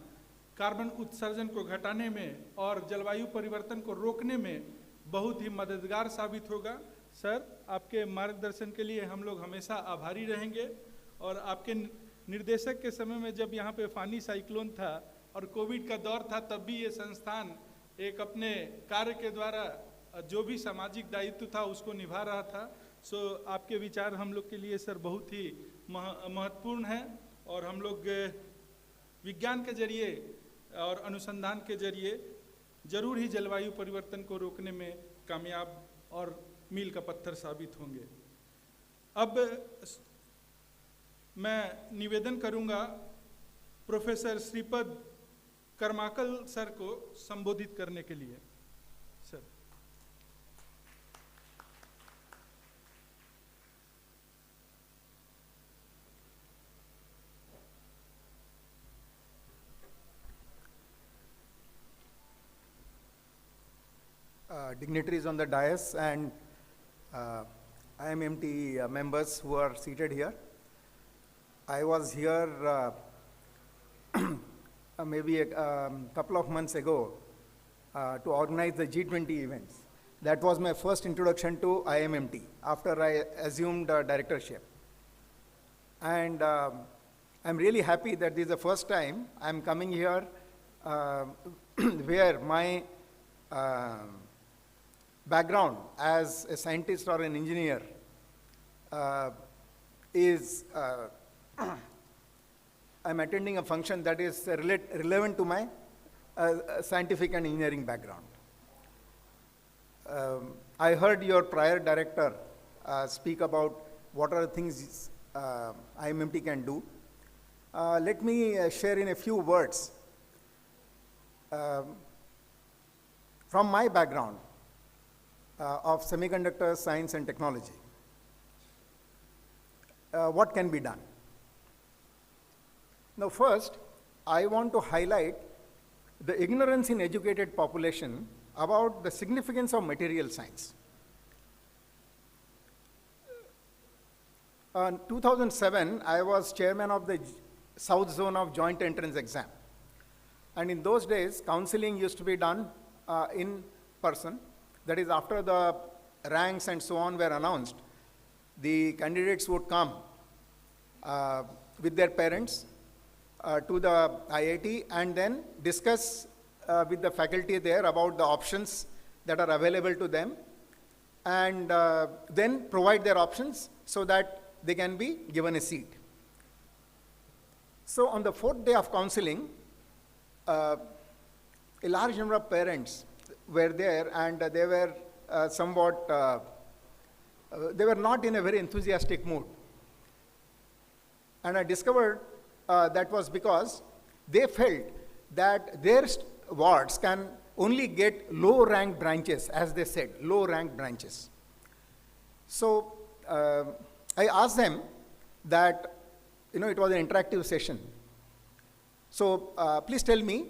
कार्बन उत्सर्जन को घटाने में और जलवायु परिवर्तन को रोकने में बहुत ही मददगार साबित होगा। सर आपके मार्गदर्शन के लिए हम लोग हमेशा आभारी रहेंगे, और आपके निर्देशक के समय में जब यहाँ पे फानी साइक्लोन था और कोविड का दौर था, तब भी ये संस्थान एक अपने कार्य के द्वारा जो भी सामाजिक दायित्व था उसको निभा रहा था। सो आपके विचार हम लोग के लिए सर बहुत ही महत्वपूर्ण है, और हम लोग विज्ञान के जरिए और अनुसंधान के जरिए जरूर ही जलवायु परिवर्तन को रोकने में कामयाब और मील का पत्थर साबित होंगे। अब मैं निवेदन करूंगा प्रोफेसर श्रीपद कर्माकल सर को संबोधित करने के लिए। Sir dignitaries on the dais and IMMT members who are seated here. I was here maybe a couple of months ago to organize the G20 events. That was my first introduction to IMMT after I assumed directorship. And I'm really happy that this is the first time I'm coming here where my background as a scientist or an engineer is I'm attending a function that is relevant to my scientific and engineering background. I heard your prior director speak about what are the things IMMT can do. Let me share in a few words from my background of semiconductor science and technology. What can be done? Now first, I want to highlight the ignorance in educated population about the significance of material science. In 2007, I was chairman of the South Zone of Joint Entrance Exam. And in those days, counseling used to be done in person. That is, after the ranks and so on were announced, the candidates would come with their parents to the IIT and then discuss with the faculty there about the options that are available to them, and then provide their options so that they can be given a seat. So on the 4th day of counseling, a large number of parents were there, and they were somewhat, they were not in a very enthusiastic mood. And I discovered that was because they felt that their wards can only get low-ranked branches, as they said, low-ranked branches. So I asked them that, it was an interactive session. So please tell me,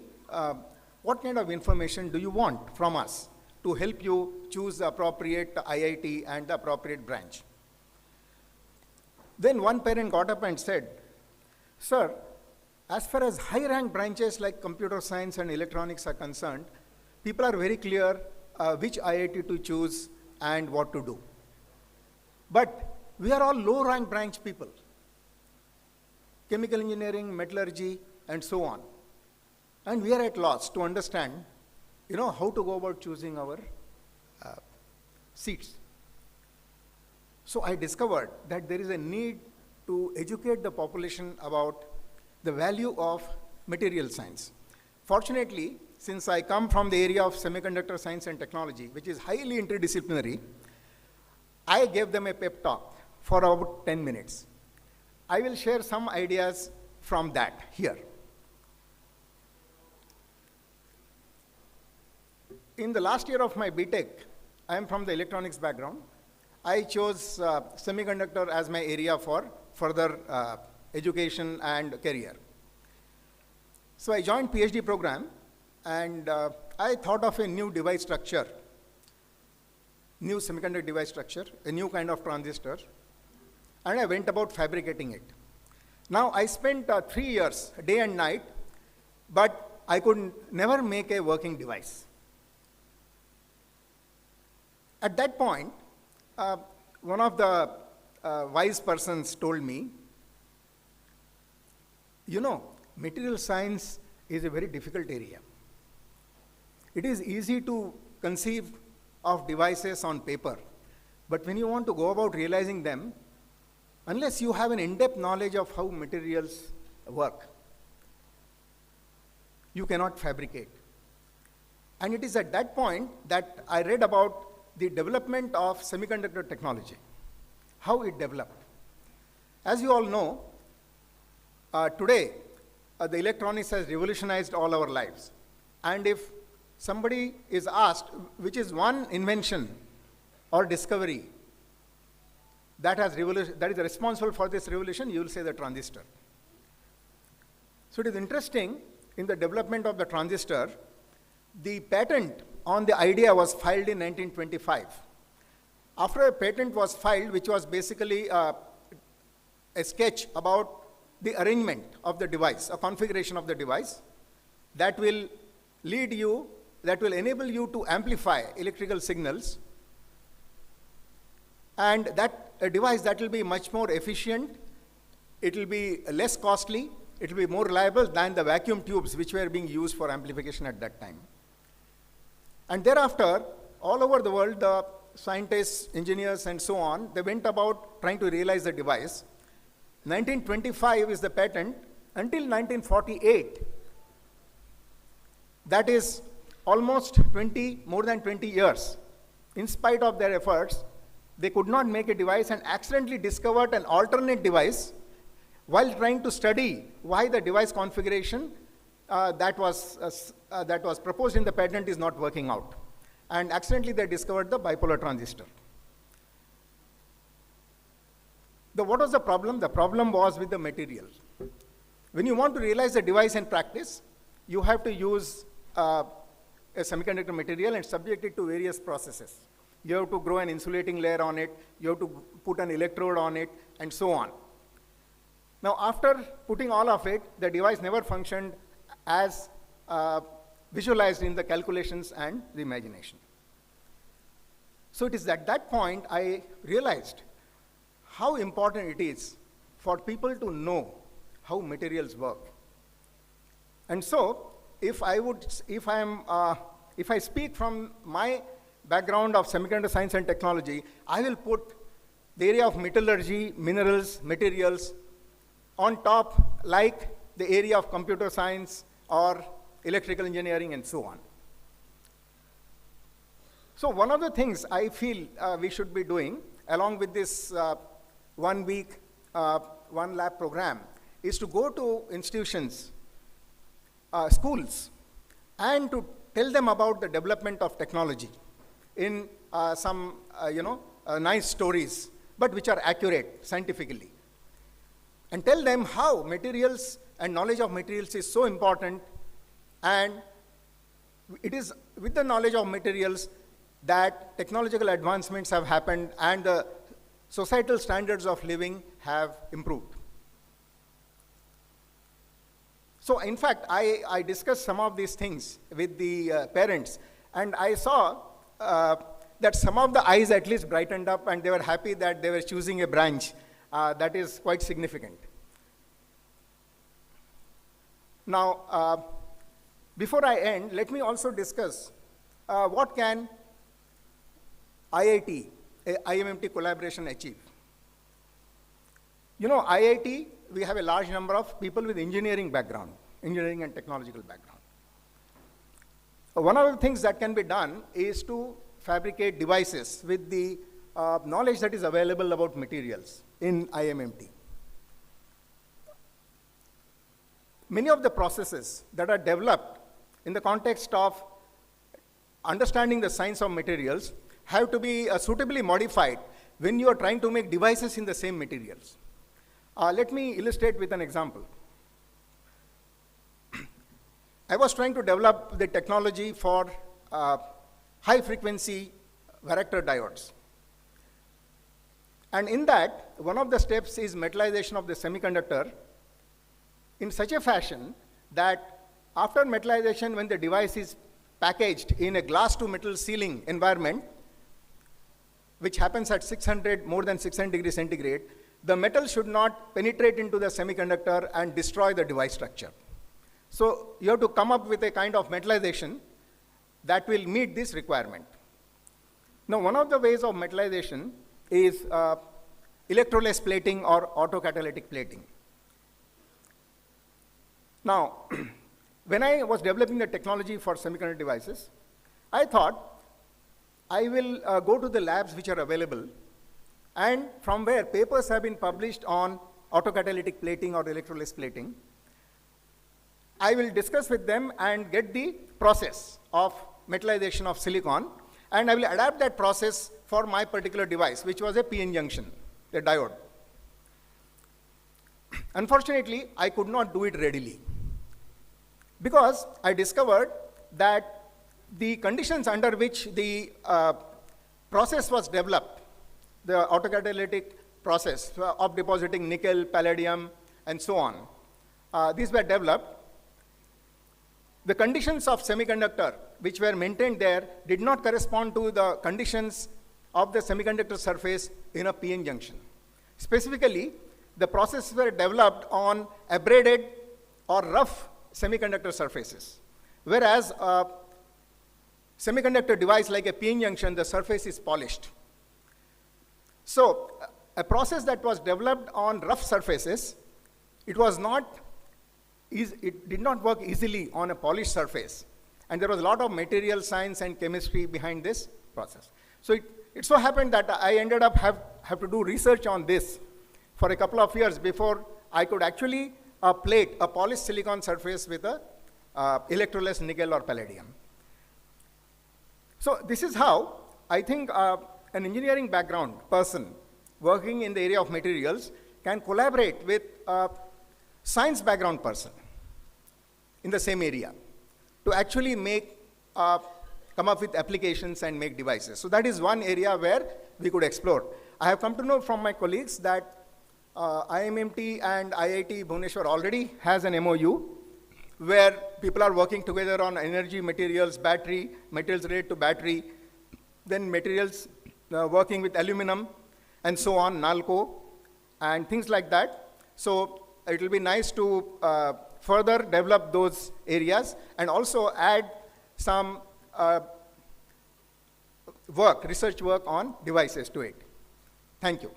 what kind of information do you want from us to help you choose the appropriate IIT and the appropriate branch? Then one parent got up and said, sir, as far as high-ranked branches like computer science and electronics are concerned, people are very clear which IIT to choose and what to do. But we are all low-ranked branch people. Chemical engineering, metallurgy, and so on. And we are at loss to understand, how to go about choosing our seats. So I discovered that there is a need to educate the population about the value of material science. Fortunately, since I come from the area of semiconductor science and technology, which is highly interdisciplinary, I gave them a pep talk for about 10 minutes. I will share some ideas from that here. In the last year of my BTech, I am from the electronics background. I chose semiconductor as my area for further education and career. So I joined PhD program, and I thought of a new device structure, new semiconductor device structure, a new kind of transistor, and I went about fabricating it. Now I spent 3 years, day and night, but I could never make a working device. At that point, one of the wise persons told me, material science is a very difficult area. It is easy to conceive of devices on paper, but when you want to go about realizing them, unless you have an in-depth knowledge of how materials work, you cannot fabricate. And it is at that point that I read about the development of semiconductor technology, how it developed. As you all know, today, the electronics has revolutionized all our lives. And if somebody is asked which is one invention or discovery that is responsible for this revolution, you will say the transistor. So it is interesting, in the development of the transistor, the patent on the idea was filed in 1925. After a patent was filed, which was basically a sketch about the arrangement of the device, a configuration of the device, that will enable you to amplify electrical signals, and that a device that will be much more efficient, it will be less costly, it will be more reliable than the vacuum tubes which were being used for amplification at that time. And thereafter, all over the world, the scientists, engineers, and so on, they went about trying to realize the device. 1925 is the patent. Until 1948, that is almost more than 20 years. In spite of their efforts, they could not make a device and accidentally discovered an alternate device while trying to study why the device configuration that was proposed in the patent is not working out. And accidentally they discovered the bipolar transistor. What was the problem? The problem was with the material. When you want to realize the device in practice, you have to use a semiconductor material and subject it to various processes. You have to grow an insulating layer on it, you have to put an electrode on it, and so on. Now, after putting all of it, the device never functioned as visualized in the calculations and the imagination. So it is at that point I realized how important it is for people to know how materials work. And so, if I speak from my background of semiconductor science and technology, I will put the area of metallurgy, minerals, materials on top, like the area of computer science or electrical engineering and so on. So one of the things I feel we should be doing, along with this 1 week, 1 lab program, is to go to institutions, schools, and to tell them about the development of technology in some, nice stories, but which are accurate scientifically. And tell them how materials and knowledge of materials is so important, and it is with the knowledge of materials that technological advancements have happened and the societal standards of living have improved. So in fact, I discussed some of these things with the parents, and I saw that some of the eyes at least brightened up and they were happy that they were choosing a branch that is quite significant. Now, before I end, let me also discuss what can IIT, IMMT collaboration achieve. You know, IIT, we have a large number of people with engineering background, engineering and technological background. One of the things that can be done is to fabricate devices with the knowledge that is available about materials in IMMT. Many of the processes that are developed in the context of understanding the science of materials have to be suitably modified when you are trying to make devices in the same materials. Let me illustrate with an example. I was trying to develop the technology for high frequency varactor diodes. And in that, one of the steps is metallization of the semiconductor in such a fashion that after metallization, when the device is packaged in a glass to metal sealing environment, which happens at more than 600 degrees centigrade, the metal should not penetrate into the semiconductor and destroy the device structure. So you have to come up with a kind of metallization that will meet this requirement. Now, one of the ways of metallization is electroless plating or autocatalytic plating. Now, when I was developing the technology for semiconductor devices, I thought I will go to the labs which are available, and from where papers have been published on autocatalytic plating or electroless plating, I will discuss with them and get the process of metallization of silicon, and I will adapt that process for my particular device, which was a PN junction, a diode. Unfortunately, I could not do it readily, because I discovered that the conditions under which the process was developed, the autocatalytic process of depositing nickel, palladium, and so on, these were developed. The conditions of semiconductor which were maintained there did not correspond to the conditions of the semiconductor surface in a PN junction. Specifically, the processes were developed on abraded or rough semiconductor surfaces, whereas a semiconductor device like a PN junction, the surface is polished. So a process that was developed on rough surfaces, it did not work easily on a polished surface. And there was a lot of material science and chemistry behind this process. So it so happened that I ended up have to do research on this for a couple of years before I could actually plate a polished silicon surface with a electroless nickel or palladium. So this is how I think an engineering background person working in the area of materials can collaborate with a science background person in the same area to actually come up with applications and make devices. So that is one area where we could explore. I have come to know from my colleagues that IMMT and IIT Bhubaneswar already has an MOU where people are working together on energy materials, battery, materials related to battery, then materials working with aluminum, and so on, NALCO, and things like that. So it will be nice to further develop those areas and also add some research work on devices to it. Thank you.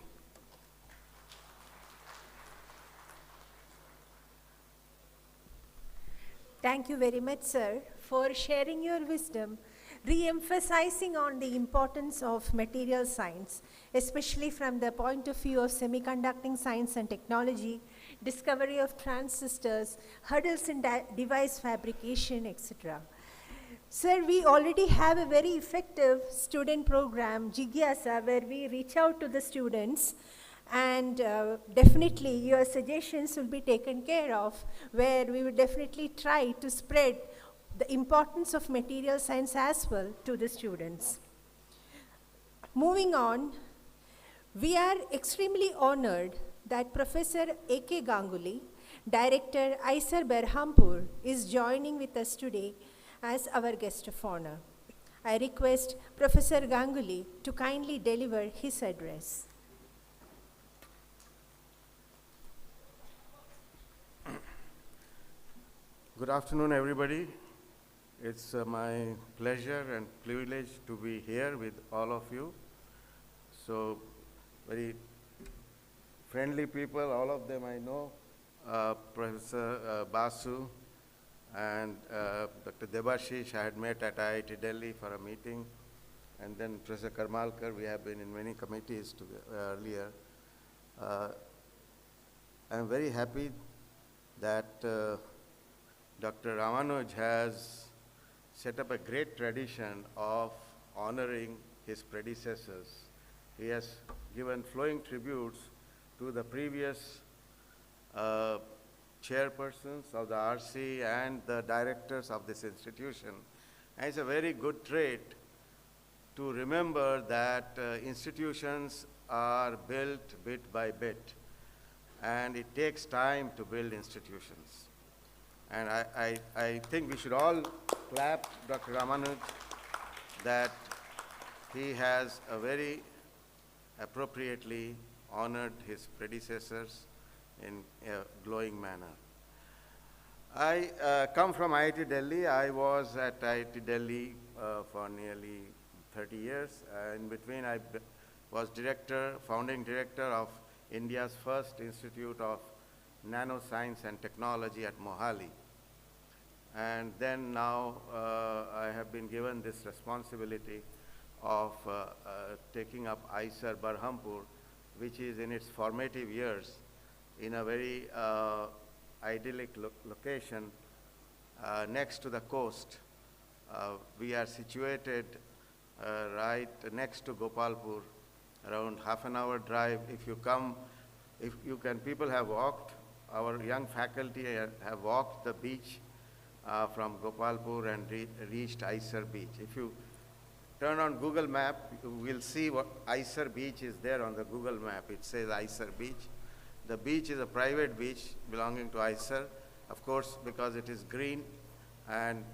Thank you very much, sir, for sharing your wisdom re-emphasizing on the importance of material science, especially from the point of view of semiconducting science and technology, discovery of transistors, hurdles in device fabrication, etc. Sir, we already have a very effective student program, Jigyasa, where we reach out to the students, and definitely your suggestions will be taken care of, where we will definitely try to spread the importance of material science as well to the students. Moving on, we are extremely honored that Professor A.K. Ganguly, Director ISER Berhampur, is joining with us today as our guest of honor. I request Professor Ganguly to kindly deliver his address. Good afternoon, everybody. It's my pleasure and privilege to be here with all of you. So, very friendly people, all of them I know, Professor Basu and Dr. Debashish I had met at IIT Delhi for a meeting, and then Professor Karmalkar, we have been in many committees earlier. I'm very happy that Dr. Ramanuj has set up a great tradition of honoring his predecessors. He has given flowing tributes to the previous chairpersons of the RC and the directors of this institution. And it's a very good trait to remember that institutions are built bit by bit, and it takes time to build institutions. And I think we should all clap Dr. Ramanuj that he has a very appropriately honored his predecessors in a glowing manner. I come from IIT Delhi. I was at IIT Delhi for nearly 30 years. In between, I was founding director of India's first Institute of Nanoscience and Technology at Mohali. And then now I have been given this responsibility of taking up ISER Berhampur, which is in its formative years in a very idyllic location next to the coast. We are situated right next to Gopalpur, around half an hour drive. If you come, people have walked, our young faculty have walked the beach from Gopalpur and reached ISER Beach. If you turn on Google Map, you will see what ISER Beach is there on the Google Map. It says ISER Beach. The beach is a private beach belonging to ISER, of course, because it is green and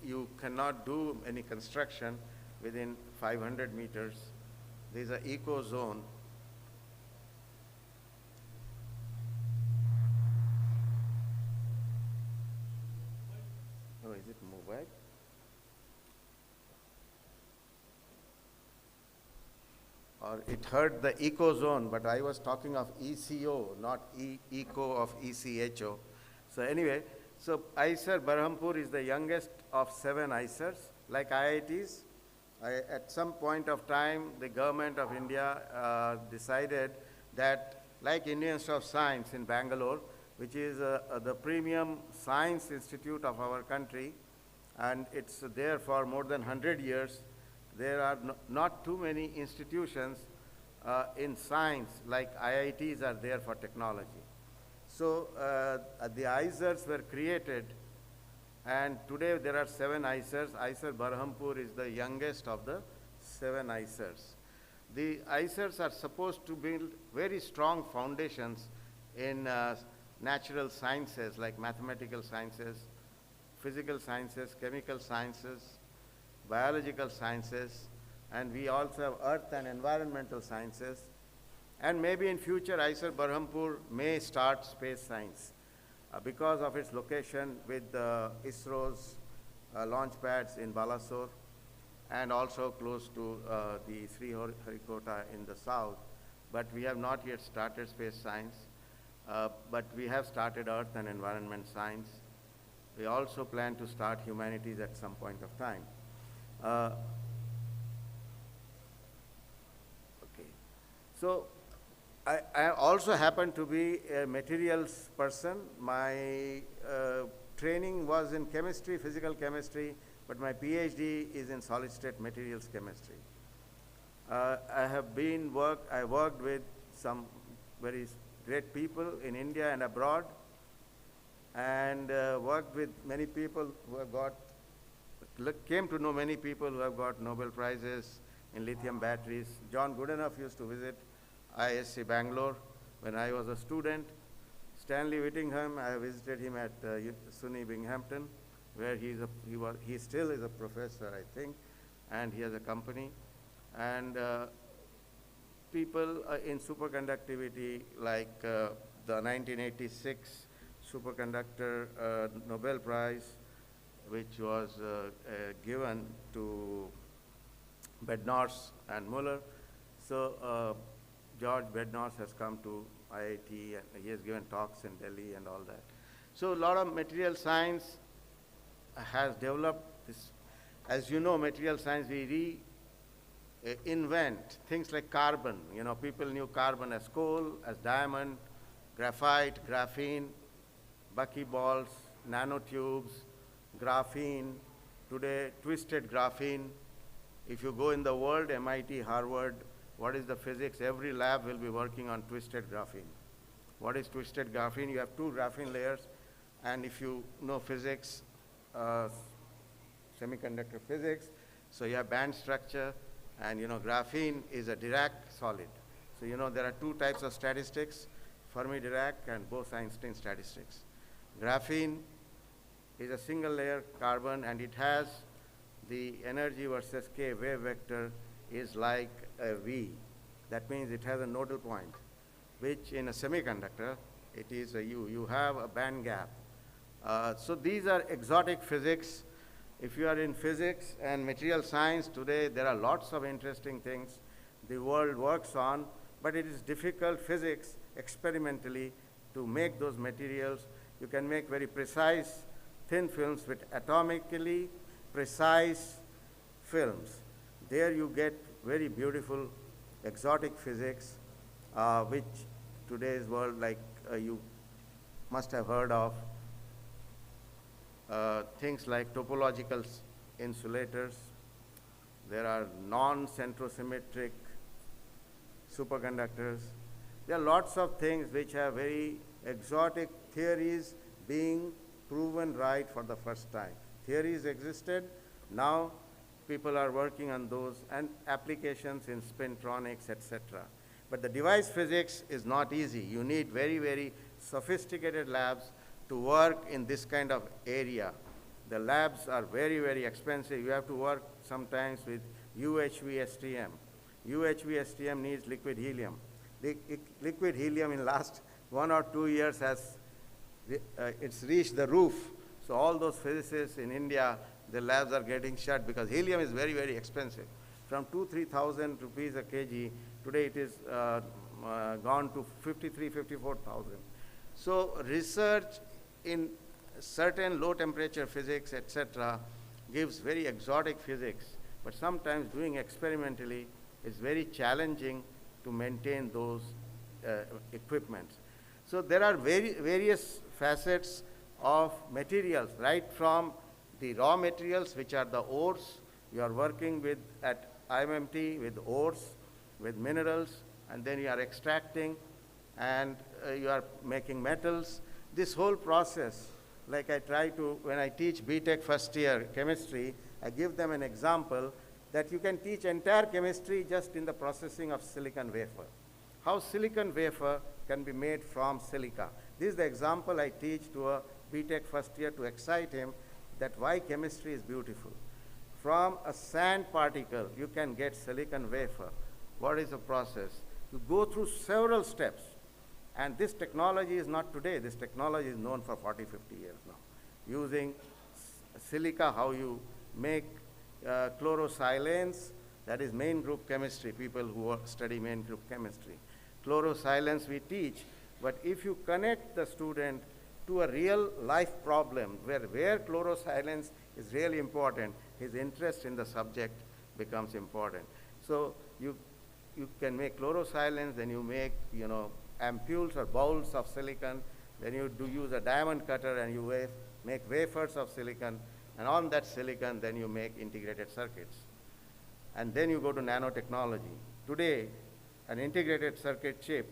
you cannot do any construction within 500 meters. There is an eco zone. Oh, is it mobile? Or it heard the eco zone, but I was talking of ECO, not eco of ECHO. So anyway, so ISER Berhampur is the youngest of 7 ISERs, like IITs. At some point of time, the government of India decided that, like Indian Institute of Science in Bangalore, which is the premium science institute of our country, and it's there for more than 100 years, there are not too many institutions in science like IITs are there for technology. So the ISERs were created, and today there are 7 ISERs. ISER Berhampur is the youngest of the 7 ISERs. The ISERs are supposed to build very strong foundations in natural sciences like mathematical sciences, physical sciences, chemical sciences, biological sciences, and we also have earth and environmental sciences. And maybe in future, ISER Berhampur may start space science because of its location with ISRO's launch pads in Balasore and also close to the Sriharikota in the south. But we have not yet started space science, but we have started earth and environment science. We also plan to start humanities at some point of time. Uh, okay. So I also happen to be a materials person. My training was in chemistry, physical chemistry, but my PhD is in solid state materials chemistry. I worked with some very great people in India and abroad, and worked with many people who have came to know many people who have got Nobel Prizes in lithium batteries. John Goodenough used to visit ISC Bangalore when I was a student. Stanley Whittingham, I visited him at SUNY Binghamton, where he still is a professor, I think, and he has a company. And people in superconductivity, like the 1986 superconductor Nobel Prize, which was given to Bednorz and Muller. So George Bednorz has come to IIT, and he has given talks in Delhi and all that. So a lot of material science has developed this. As you know, material science, we invent things like carbon. You know, people knew carbon as coal, as diamond, graphite, graphene, buckyballs, nanotubes, graphene, today twisted graphene. If you go in the world, MIT, Harvard, what is the physics? Every lab will be working on twisted graphene. What is twisted graphene? You have two graphene layers, and if you know physics, semiconductor physics, so you have band structure, and you know graphene is a Dirac solid. So you know there are two types of statistics, Fermi-Dirac and Bose-Einstein statistics. Graphene is a single layer carbon, and it has the energy versus K wave vector is like a V. That means it has a nodal point, which in a semiconductor, it is a U. You have a band gap. So these are exotic physics. If you are in physics and material science today, there are lots of interesting things the world works on, but it is difficult physics experimentally to make those materials. You can make very precise thin films with atomically precise films. There you get very beautiful exotic physics, which today's world, like you must have heard of, things like topological insulators. There are non-centrosymmetric superconductors. There are lots of things which have very exotic theories being proven right for the first time. Theories existed, now people are working on those, and applications in spintronics, etc. But the device physics is not easy. You need very, very sophisticated labs to work in this kind of area. The labs are very, very expensive. You have to work sometimes with UHV-STM. UHV-STM needs liquid helium. The liquid helium in last 1 or 2 years has it's reached the roof. So all those physicists in India, the labs are getting shut because helium is very, very expensive. From 2,000–3,000 rupees a kg, today it is gone to 53–54,000. So research in certain low temperature physics, etc., gives very exotic physics, but sometimes doing experimentally is very challenging to maintain those equipments. So there are various facets of materials, right from the raw materials, which are the ores. You are working with, at IMMT, with ores, with minerals, and then you are extracting, and you are making metals. This whole process, like I try to, when I teach BTech first year chemistry, I give them an example that you can teach entire chemistry just in the processing of silicon wafer. How silicon wafer can be made from silica. This is the example I teach to a BTech first year to excite him that why chemistry is beautiful. From a sand particle, you can get silicon wafer. What is the process? You go through several steps. And this technology is not today. This technology is known for 40–50 years now. Using silica, how you make chlorosilane, that is main group chemistry, people who study main group chemistry. Chlorosilane we teach, but if you connect the student to a real life problem where chlorosilence is really important, his interest in the subject becomes important. So you can make chlorosilence, then you make, ampules or bowls of silicon, then you use a diamond cutter and you make wafers of silicon, and on that silicon, then you make integrated circuits. And then you go to nanotechnology. Today, an integrated circuit chip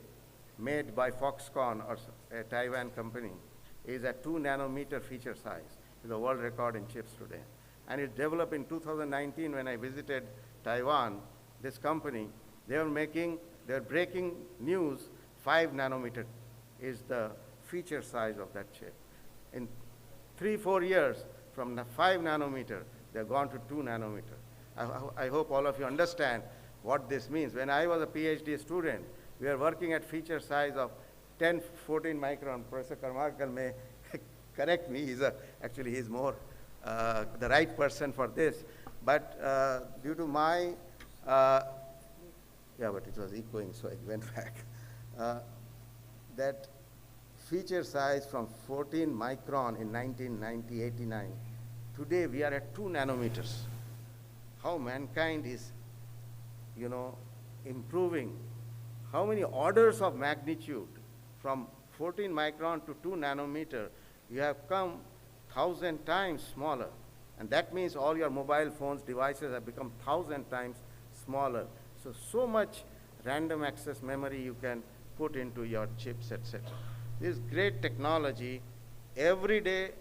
made by Foxconn, or a Taiwan company, is at 2 nanometer feature size. It's the world record in chips today. And it developed in 2019 when I visited Taiwan. This company, they're breaking news, 5 nanometer is the feature size of that chip. In 3-4 years, from the 5 nanometer, they've gone to 2 nanometer. I hope all of you understand what this means. When I was a PhD student, we were working at feature size of 10, 14 micron. Professor Karmarkar may correct me. Actually, he's more the right person for this. But due to my, but it was echoing, so I went back. That feature size from 14 micron in 1990, 89, today we are at 2 nanometers. How mankind is, improving. How many orders of magnitude from 14 micron to 2 nanometer, you have come 1,000 times smaller. And that means all your mobile phones, devices have become 1,000 times smaller. So much random access memory you can put into your chips, etc. This great technology. Every day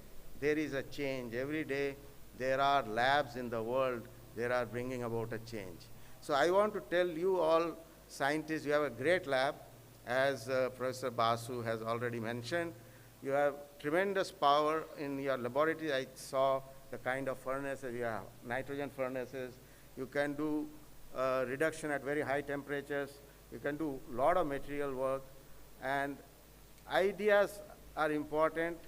there is a change. Every day there are labs in the world that are bringing about a change. So I want to tell you all scientists, you have a great lab. As Professor Basu has already mentioned, you have tremendous power in your laboratory. I saw the kind of furnaces. You have nitrogen furnaces. You can do reduction at very high temperatures. You can do a lot of material work. And ideas are important.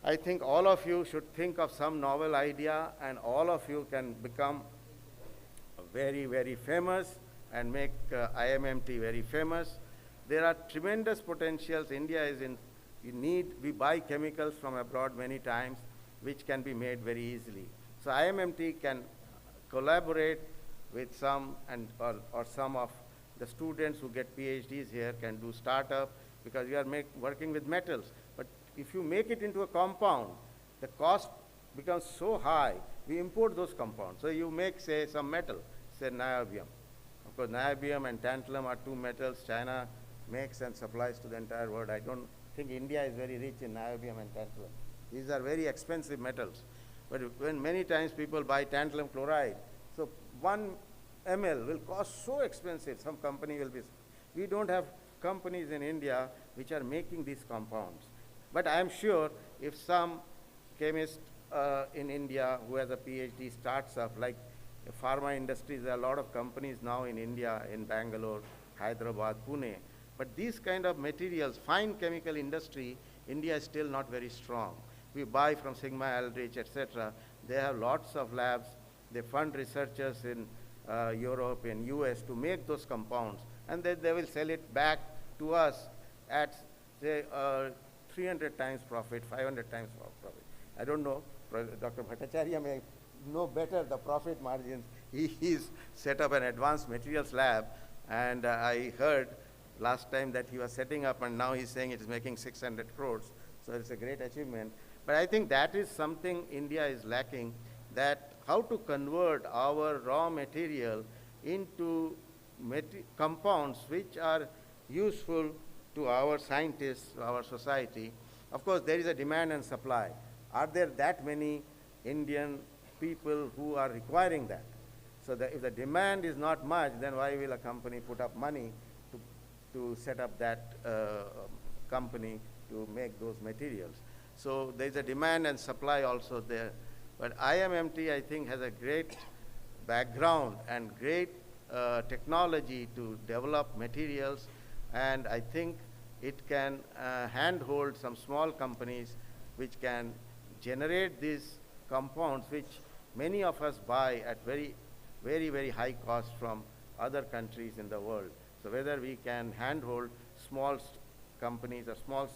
I think all of you should think of some novel idea, and all of you can become very, very famous and make IMMT very famous. There are tremendous potentials. India is we buy chemicals from abroad many times, which can be made very easily. So IMMT can collaborate with some, or some of the students who get PhDs here can do startup, because we are working with metals. But if you make it into a compound, the cost becomes so high, we import those compounds. So you make, say, some metal, say niobium. Of course, niobium and tantalum are two metals China makes and supplies to the entire world. I don't think India is very rich in niobium and tantalum. These are very expensive metals. But when many times people buy tantalum chloride, so 1 ml will cost so expensive, some company will be. We don't have companies in India which are making these compounds. But I am sure if some chemist in India who has a PhD starts up, like pharma industries, there are a lot of companies now in India, in Bangalore, Hyderabad, Pune. But these kind of materials, fine chemical industry, India is still not very strong. We buy from Sigma Aldrich, etc. They have lots of labs. They fund researchers in Europe and US to make those compounds. And then they will sell it back to us at, say, 300 times profit, 500 times profit. I don't know. Dr. Bhattacharya may know better the profit margins. He's set up an advanced materials lab, and I heard last time that he was setting up, and now he's saying it is making 600 crores. So it's a great achievement. But I think that is something India is lacking, that how to convert our raw material into compounds which are useful to our scientists, our society. Of course, there is a demand and supply. Are there that many Indian people who are requiring that? So if the demand is not much, then why will a company put up money to set up that company to make those materials? So there's a demand and supply also there. But IMMT, I think, has a great background and great technology to develop materials, and I think it can handhold some small companies which can generate these compounds which many of us buy at very, very high cost from other countries in the world. So whether we can handhold small companies or small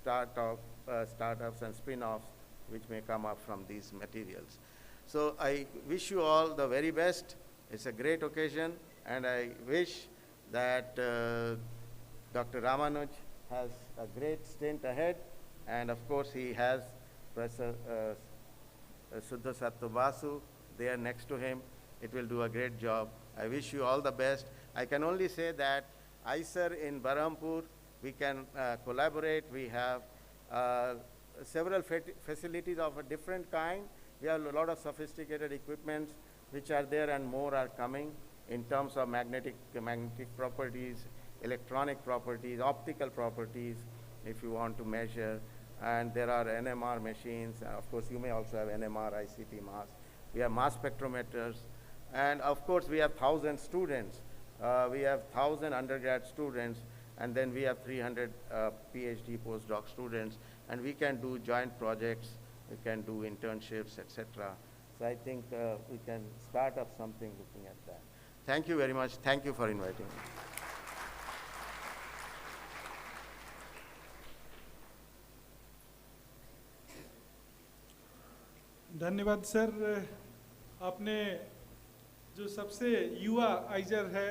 startups and spin-offs which may come up from these materials. So I wish you all the very best. It's a great occasion, and I wish that Dr. Ramanuj has a great stint ahead, and of course he has Professor Suddha Sattvasu there next to him. It will do a great job. I wish you all the best. I can only say that ISIR in Berhampur, we can collaborate. We have several facilities of a different kind. We have a lot of sophisticated equipments which are there, and more are coming in terms of magnetic properties, electronic properties, optical properties, if you want to measure. And there are NMR machines. Of course, you may also have NMR, ICT mass. We have mass spectrometers. And of course, we have 1,000 students. We have 1,000 undergrad students, and then we have 300 PhD postdoc students. And we can do joint projects, we can do internships, etc. So I think we can start up something looking at that. Thank you very much. Thank you for inviting me. धन्यवाद sir. आपने जो सबसे युवा आइजर है,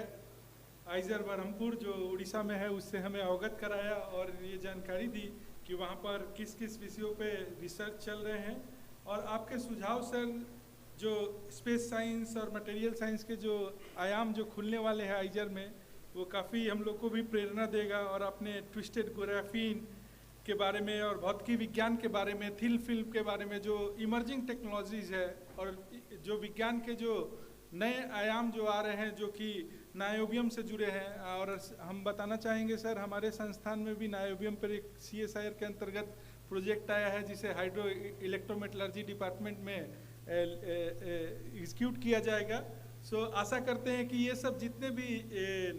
आइजर बरहमपुर जो उड़ीसा में है, उससे हमें अवगत कराया और ये जानकारी दी कि वहाँ पर किस किस विषयों पे रिसर्च चल रहे हैं। और आपके सुझाव सर, जो स्पेस साइंस और मटेरियल साइंस के जो आयाम जो खुलने वाले हैं आइजर में, वो काफ़ी हम लोग को भी प्रेरणा देगा। और आपने ट्विस्टेड ग्राफीन के बारे में और भौतिकी विज्ञान के बारे में, थिन फिल्म के बारे में, जो इमर्जिंग टेक्नोलॉजीज़ है और जो विज्ञान के जो नए आयाम जो आ रहे हैं, जो कि नायोबियम से जुड़े हैं। और हम बताना चाहेंगे सर, हमारे संस्थान में भी नायोबियम पर एक CSIR के अंतर्गत प्रोजेक्ट आया है, जिसे हाइड्रो इलेक्ट्रोमेटलर्जी डिपार्टमेंट में एग्जीक्यूट किया जाएगा। सो आशा करते हैं कि ये सब जितने भी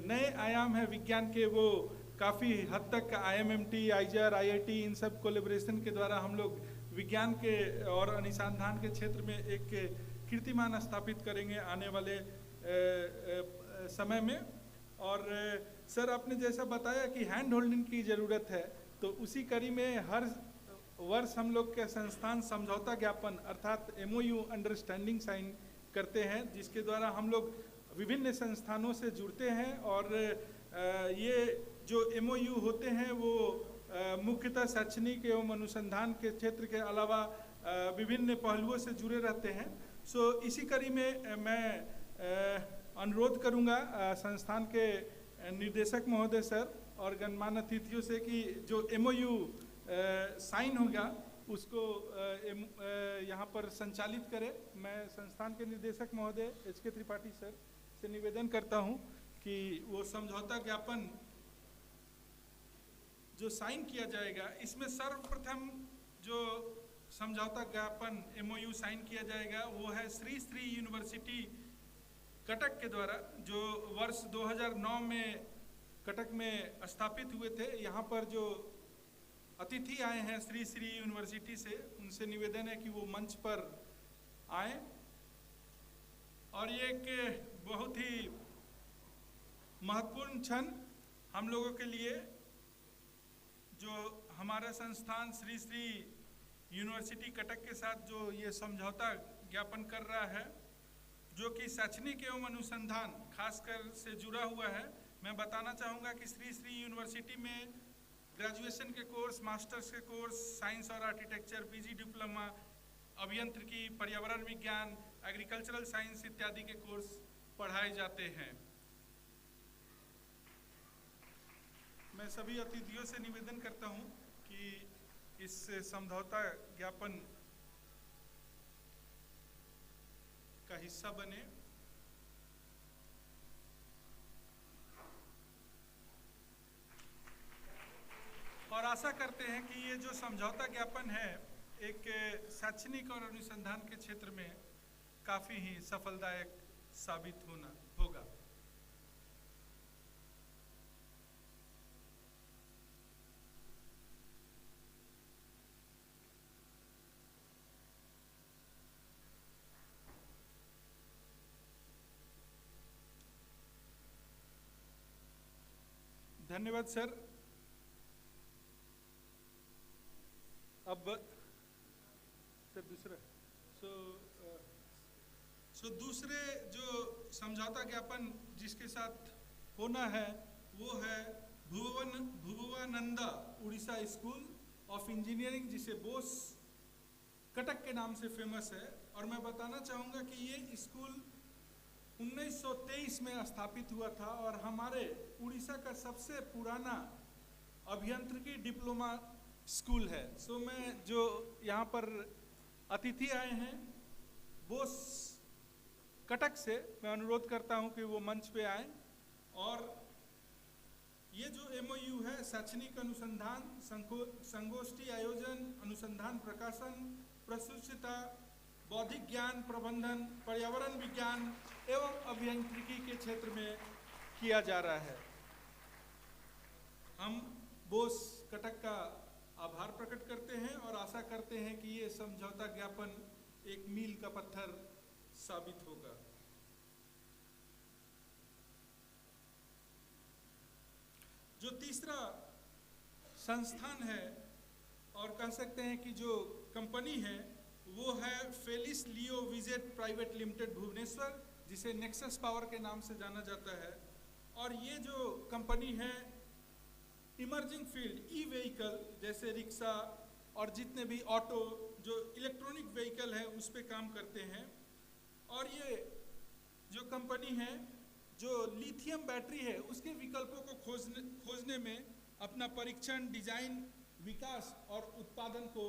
नए आयाम हैं विज्ञान के, वो काफ़ी हद तक IMMT, ISIR, IIT इन सब कोलेब्रेशन के द्वारा हम लोग विज्ञान के और अनुसंधान के क्षेत्र में एक कीर्तिमान स्थापित करेंगे आने वाले समय में। और सर, आपने जैसा बताया कि हैंड होल्डिंग की ज़रूरत है, तो उसी कड़ी में हर वर्ष हम लोग के संस्थान समझौता ज्ञापन अर्थात MOU अंडरस्टैंडिंग साइन करते हैं, जिसके द्वारा हम लोग विभिन्न संस्थानों से जुड़ते हैं। और ये जो MOU होते हैं वो मुख्यतः शैक्षणिक एवं अनुसंधान के क्षेत्र के अलावा विभिन्न पहलुओं से जुड़े रहते हैं। सो इसी कड़ी में मैं अनुरोध करूंगा संस्थान के निर्देशक महोदय सर और गणमान्य अतिथियों से कि जो MOU साइन होगा उसको यहाँ पर संचालित करें। मैं संस्थान के निर्देशक महोदय HK त्रिपाठी सर से निवेदन करता हूँ कि वो समझौता ज्ञापन जो साइन किया जाएगा, इसमें सर्वप्रथम जो समझौता ज्ञापन MOU साइन किया जाएगा वो है श्री श्री यूनिवर्सिटी कटक के द्वारा, जो वर्ष 2009 में कटक में स्थापित हुए थे। यहाँ पर जो अतिथि आए हैं श्री श्री यूनिवर्सिटी से, उनसे निवेदन है कि वो मंच पर आए। और ये एक बहुत ही महत्वपूर्ण क्षण हम लोगों के लिए, जो हमारा संस्थान श्री श्री यूनिवर्सिटी कटक के साथ जो ये समझौता ज्ञापन कर रहा है, जो कि शैक्षणिक एवं अनुसंधान खासकर से जुड़ा हुआ है। मैं बताना चाहूँगा कि श्री श्री यूनिवर्सिटी में ग्रेजुएशन के कोर्स, मास्टर्स के कोर्स, साइंस और आर्किटेक्चर, PG डिप्लोमा, अभियंत्रिकी, पर्यावरण विज्ञान, एग्रीकल्चरल साइंस इत्यादि के कोर्स पढ़ाए जाते हैं। मैं सभी अतिथियों से निवेदन करता हूं कि इस समझौता ज्ञापन का हिस्सा बने। और आशा करते हैं कि ये जो समझौता ज्ञापन है एक शैक्षणिक और अनुसंधान के क्षेत्र में काफ़ी ही सफलदायक साबित होगा। धन्यवाद सर। अब सर दूसरा सो दूसरे जो समझौता ज्ञापन जिसके साथ होना है वो है भुवनानंदा उड़ीसा स्कूल ऑफ इंजीनियरिंग, जिसे बोस कटक के नाम से फेमस है। और मैं बताना चाहूँगा कि ये स्कूल 1923 में स्थापित हुआ था और हमारे उड़ीसा का सबसे पुराना अभियांत्रिकी डिप्लोमा स्कूल है। सो मैं जो यहाँ पर अतिथि आए हैं बोस कटक से, मैं अनुरोध करता हूँ कि वो मंच पे आए। और ये जो MOU है शैक्षणिक अनुसंधान, संगोष्ठी आयोजन, अनुसंधान प्रकाशन, प्रसूचिता, बौद्धिक ज्ञान प्रबंधन, पर्यावरण विज्ञान एवं अभियांत्रिकी के क्षेत्र में किया जा रहा है। हम बोस कटक का आभार प्रकट करते हैं और आशा करते हैं कि ये समझौता ज्ञापन एक मील का पत्थर साबित होगा। जो तीसरा संस्थान है और कह सकते हैं कि जो कंपनी है वो है फेलिस लियो विजेट प्राइवेट लिमिटेड भुवनेश्वर, जिसे नेक्सस पावर के नाम से जाना जाता है। और ये जो कंपनी है इमर्जिंग फील्ड ई व्हीकल जैसे रिक्शा और जितने भी ऑटो जो इलेक्ट्रॉनिक व्हीकल है उस पे काम करते हैं। और ये जो कंपनी है जो लिथियम बैटरी है उसके विकल्पों को खोजने में अपना परीक्षण, डिजाइन, विकास और उत्पादन को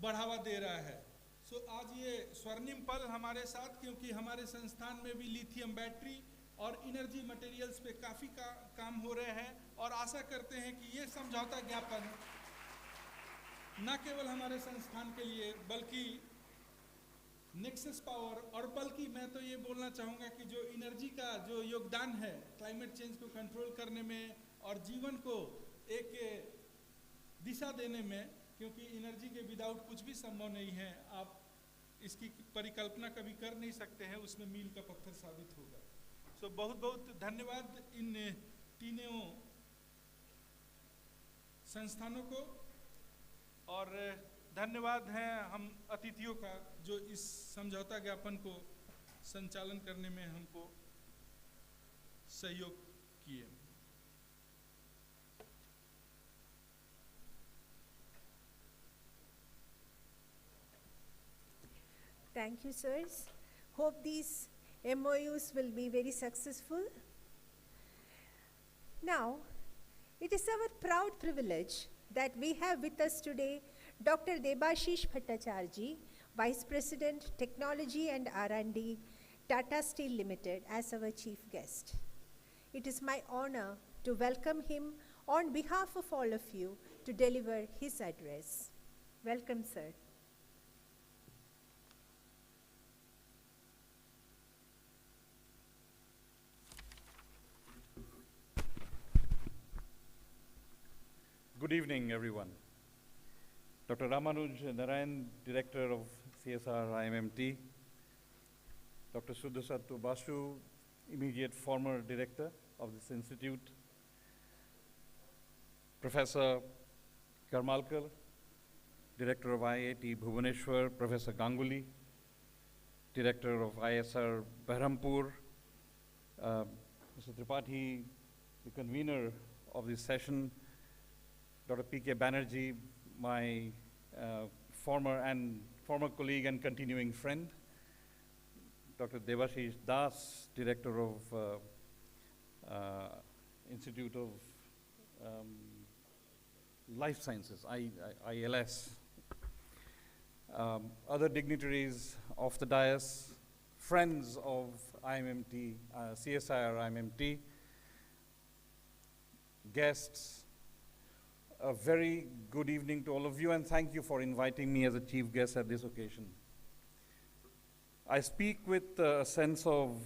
बढ़ावा दे रहा है। सो आज ये स्वर्णिम पल हमारे साथ, क्योंकि हमारे संस्थान में भी लिथियम बैटरी और एनर्जी मटेरियल्स पे काफ़ी काम हो रहे हैं। और आशा करते हैं कि ये समझौता ज्ञापन न केवल हमारे संस्थान के लिए बल्कि नेक्सस पावर और बल्कि मैं तो ये बोलना चाहूँगा कि जो एनर्जी का जो योगदान है क्लाइमेट चेंज को कंट्रोल करने में और जीवन को एक दिशा देने में, क्योंकि एनर्जी के विदाउट कुछ भी संभव नहीं है, आप इसकी परिकल्पना कभी कर नहीं सकते हैं, उसमें मील का पत्थर साबित होगा। सो बहुत बहुत धन्यवाद इन तीनों संस्थानों को और धन्यवाद है हम अतिथियों का जो इस समझौता ज्ञापन को संचालन करने में हमको सहयोग किए। Thank you, sirs. Hope these MOUs will be very successful. Now, it is our proud privilege that we have with us today Dr. Debashish Bhattacharya, Vice President, Technology and R&D, Tata Steel Limited, as our chief guest. It is my honor to welcome him on behalf of all of you to deliver his address. Welcome, sir. Good evening, everyone. Dr. Ramanuj Narayan, Director of CSIR-IMMT, Dr. Suddhasattu Basu, immediate former Director of this institute, Professor Karmalkar, Director of IIT Bhubaneswar, Professor Ganguly, Director of ISR Berhampur, Mr. Tripathi, the convener of this session, Dr. P.K. Banerjee, my former colleague and continuing friend, Dr. Debashish Das, Director of Institute of Life Sciences, ILS, other dignitaries of the dais, friends of IMMT, CSIR-IMMT, guests. A very good evening to all of you, and thank you for inviting me as a chief guest at this occasion. I speak with a sense of,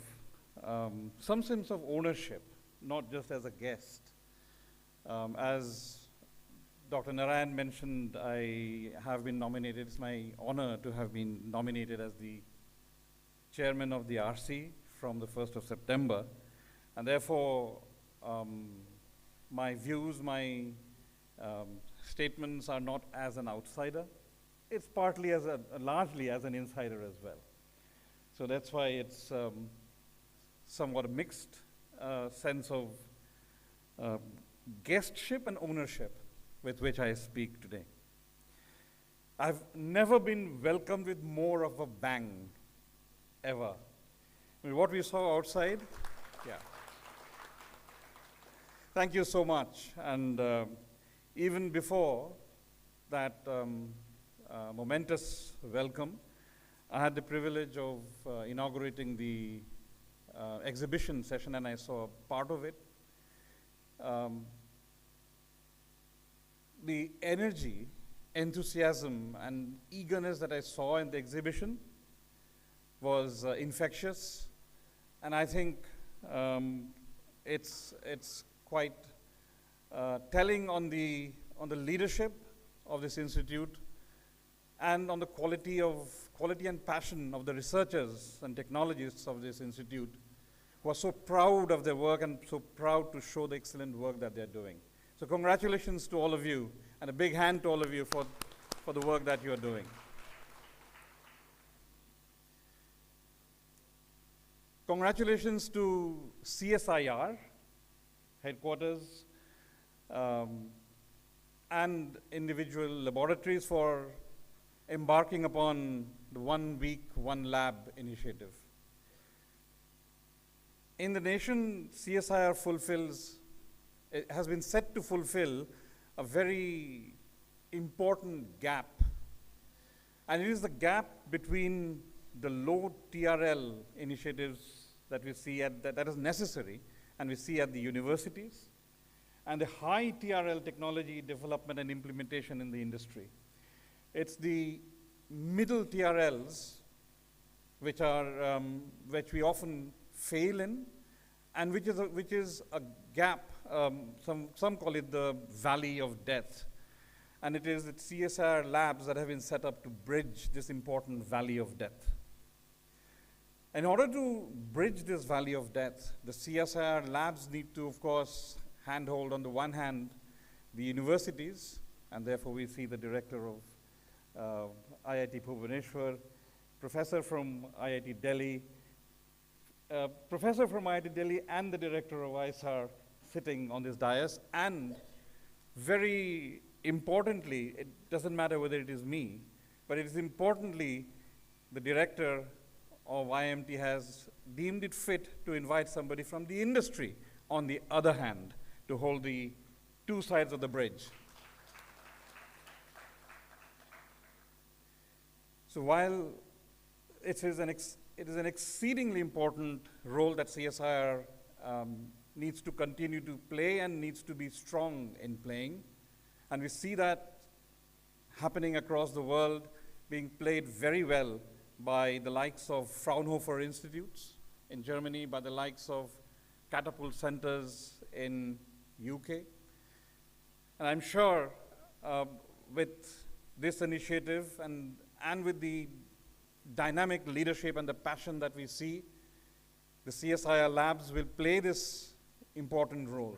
some sense of ownership, not just as a guest. As Dr. Narayan mentioned, I have been nominated. It's my honor to have been nominated as the chairman of the RC from the 1st of September. And therefore, my views, my statements are not as an outsider. It's partly as largely as an insider as well. So that's why it's somewhat a mixed sense of guestship and ownership with which I speak today. I've never been welcomed with more of a bang, ever. I mean, what we saw outside, yeah. Thank you so much. And even before that momentous welcome, I had the privilege of inaugurating the exhibition session, and I saw part of it. The energy, enthusiasm, and eagerness that I saw in the exhibition was infectious, and I think it's quite telling on the leadership of this institute and on the quality and passion of the researchers and technologists of this institute, who are so proud of their work and so proud to show the excellent work that they're doing. So congratulations to all of you, and a big hand to all of you for the work that you are doing. Congratulations to CSIR headquarters and individual laboratories for embarking upon the 1 week, 1 lab initiative. In the nation, CSIR has been set to fulfill a very important gap. And it is the gap between the low TRL initiatives that we see that is necessary and we see at the universities, and the high TRL technology development and implementation in the industry. It's the middle TRLs which we often fail in, and which is a gap. Some call it the valley of death, and it is the CSIR labs that have been set up to bridge this important valley of death. In order to bridge this valley of death, the CSIR labs need to, of course, handhold on the one hand the universities, and therefore we see the director of IIT Bhubaneswar, professor from IIT Delhi, professor from IIT Delhi and the director of ISAR sitting on this dais, and very importantly, it doesn't matter whether it is me, but it is importantly the director of IMT has deemed it fit to invite somebody from the industry on the other hand to hold the two sides of the bridge. So while it is an exceedingly important role that CSIR needs to continue to play and needs to be strong in playing, and we see that happening across the world, being played very well by the likes of Fraunhofer Institutes in Germany, by the likes of Catapult Centers in UK. And I'm sure with this initiative and with the dynamic leadership and the passion that we see, the CSIR labs will play this important role.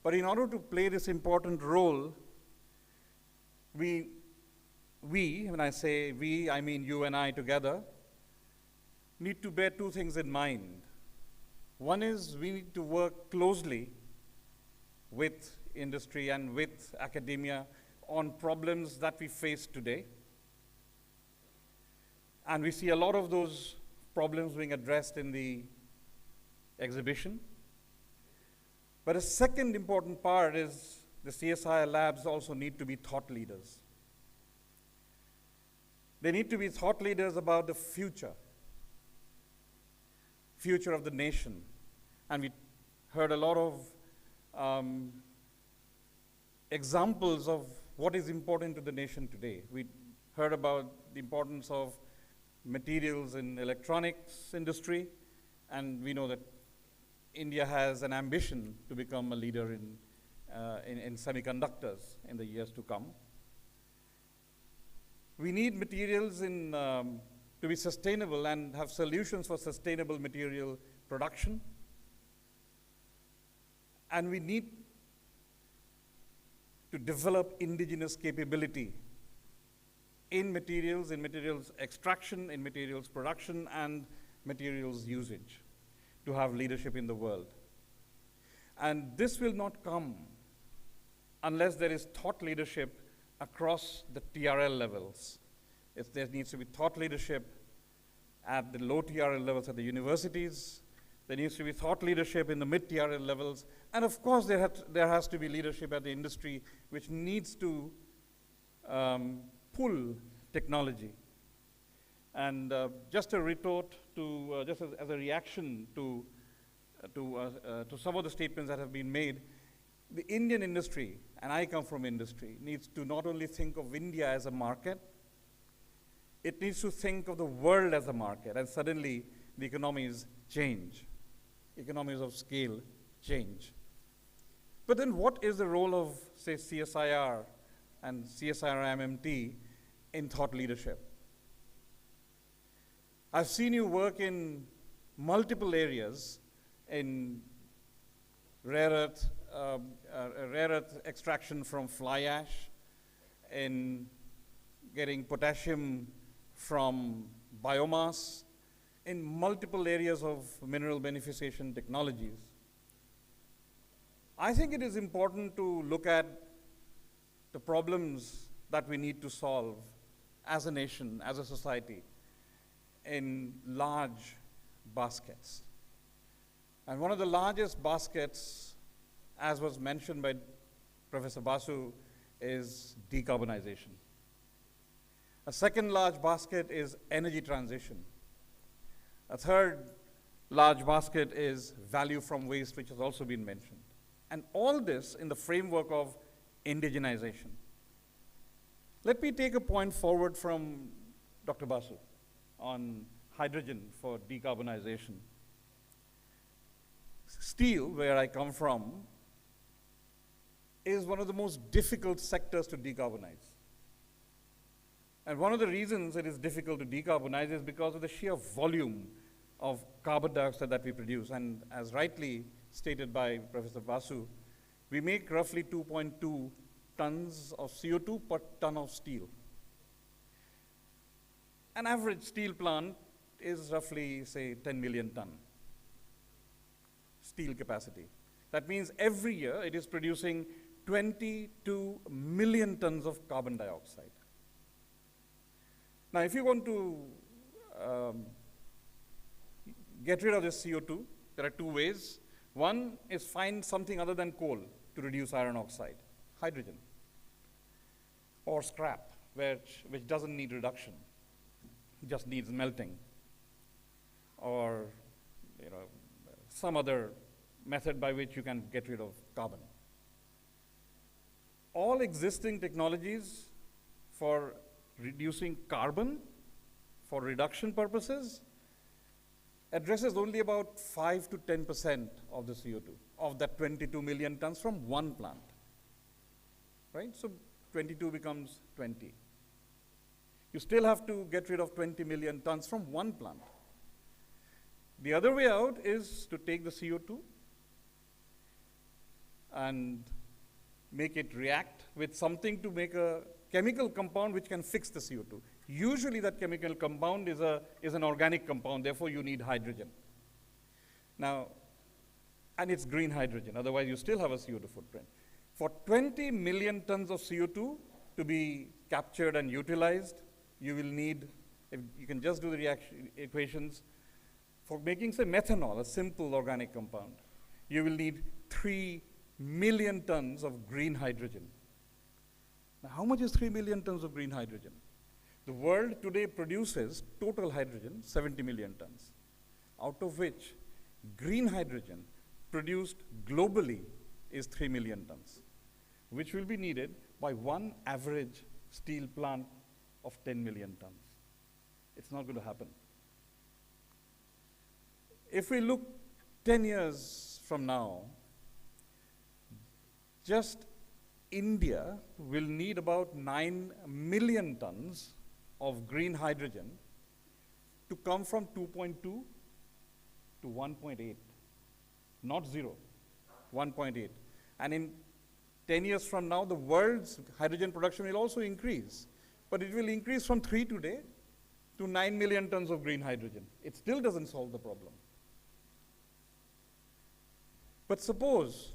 But in order to play this important role, we, when I say we, I mean you and I together, need to bear two things in mind. One is we need to work closely with industry and with academia on problems that we face today. And we see a lot of those problems being addressed in the exhibition. But a second important part is the CSIR labs also need to be thought leaders. They need to be thought leaders about the future of the nation. And we heard a lot of examples of what is important to the nation today. We heard about the importance of materials in electronics industry, and we know that India has an ambition to become a leader in semiconductors in the years to come. We need materials to be sustainable and have solutions for sustainable material production. And we need to develop indigenous capability in materials extraction, in materials production, and materials usage, to have leadership in the world. And this will not come unless there is thought leadership across the TRL levels. If there needs to be thought leadership at the low TRL levels at the universities, there needs to be thought leadership in the mid TRL levels, and of course there has to be leadership at the industry, which needs to pull technology. And just a retort to, just as a reaction to some of the statements that have been made, the Indian industry, and I come from industry, needs to not only think of India as a market, it needs to think of the world as a market, and suddenly the economies change. Economies of scale change. But then what is the role of, say, CSIR and CSIR-IMMT in thought leadership? I've seen you work in multiple areas, in rare earth extraction from fly ash, in getting potassium from biomass, in multiple areas of mineral beneficiation technologies. I think it is important to look at the problems that we need to solve as a nation, as a society, in large baskets. And one of the largest baskets, as was mentioned by Professor Basu, is decarbonization. A second large basket is energy transition. A third large basket is value from waste, which has also been mentioned. And all this in the framework of indigenization. Let me take a point forward from Dr. Basu on hydrogen for decarbonization. Steel, where I come from, is one of the most difficult sectors to decarbonize. And one of the reasons it is difficult to decarbonize is because of the sheer volume of carbon dioxide that we produce. And as rightly stated by Professor Basu, we make roughly 2.2 tons of CO2 per ton of steel. An average steel plant is roughly, say, 10 million ton steel capacity. That means every year it is producing 22 million tons of carbon dioxide. Now, if you want to get rid of this CO2, there are two ways. One is find something other than coal to reduce iron oxide, hydrogen, or scrap, which doesn't need reduction, just needs melting, or some other method by which you can get rid of carbon. All existing technologies for reducing carbon for reduction purposes addresses only about 5 to 10% of the CO2, of that 22 million tons from one plant, right? So 22 becomes 20. You still have to get rid of 20 million tons from one plant. The other way out is to take the CO2 and make it react with something to make a chemical compound which can fix the CO2. Usually that chemical compound is an organic compound, therefore you need hydrogen. Now, and it's green hydrogen, otherwise you still have a CO2 footprint. For 20 million tons of CO2 to be captured and utilized, you will need, if you can just do the reaction equations, for making, say, methanol, a simple organic compound, you will need 3 million tons of green hydrogen. Now, how much is 3 million tons of green hydrogen? The world today produces total hydrogen, 70 million tons, out of which green hydrogen produced globally is 3 million tons, which will be needed by one average steel plant of 10 million tons. It's not going to happen. If we look 10 years from now, just India will need about 9 million tons of green hydrogen to come from 2.2 to 1.8, not 0, 1.8. And in 10 years from now, the world's hydrogen production will also increase. But it will increase from 3 today to 9 million tons of green hydrogen. It still doesn't solve the problem. But suppose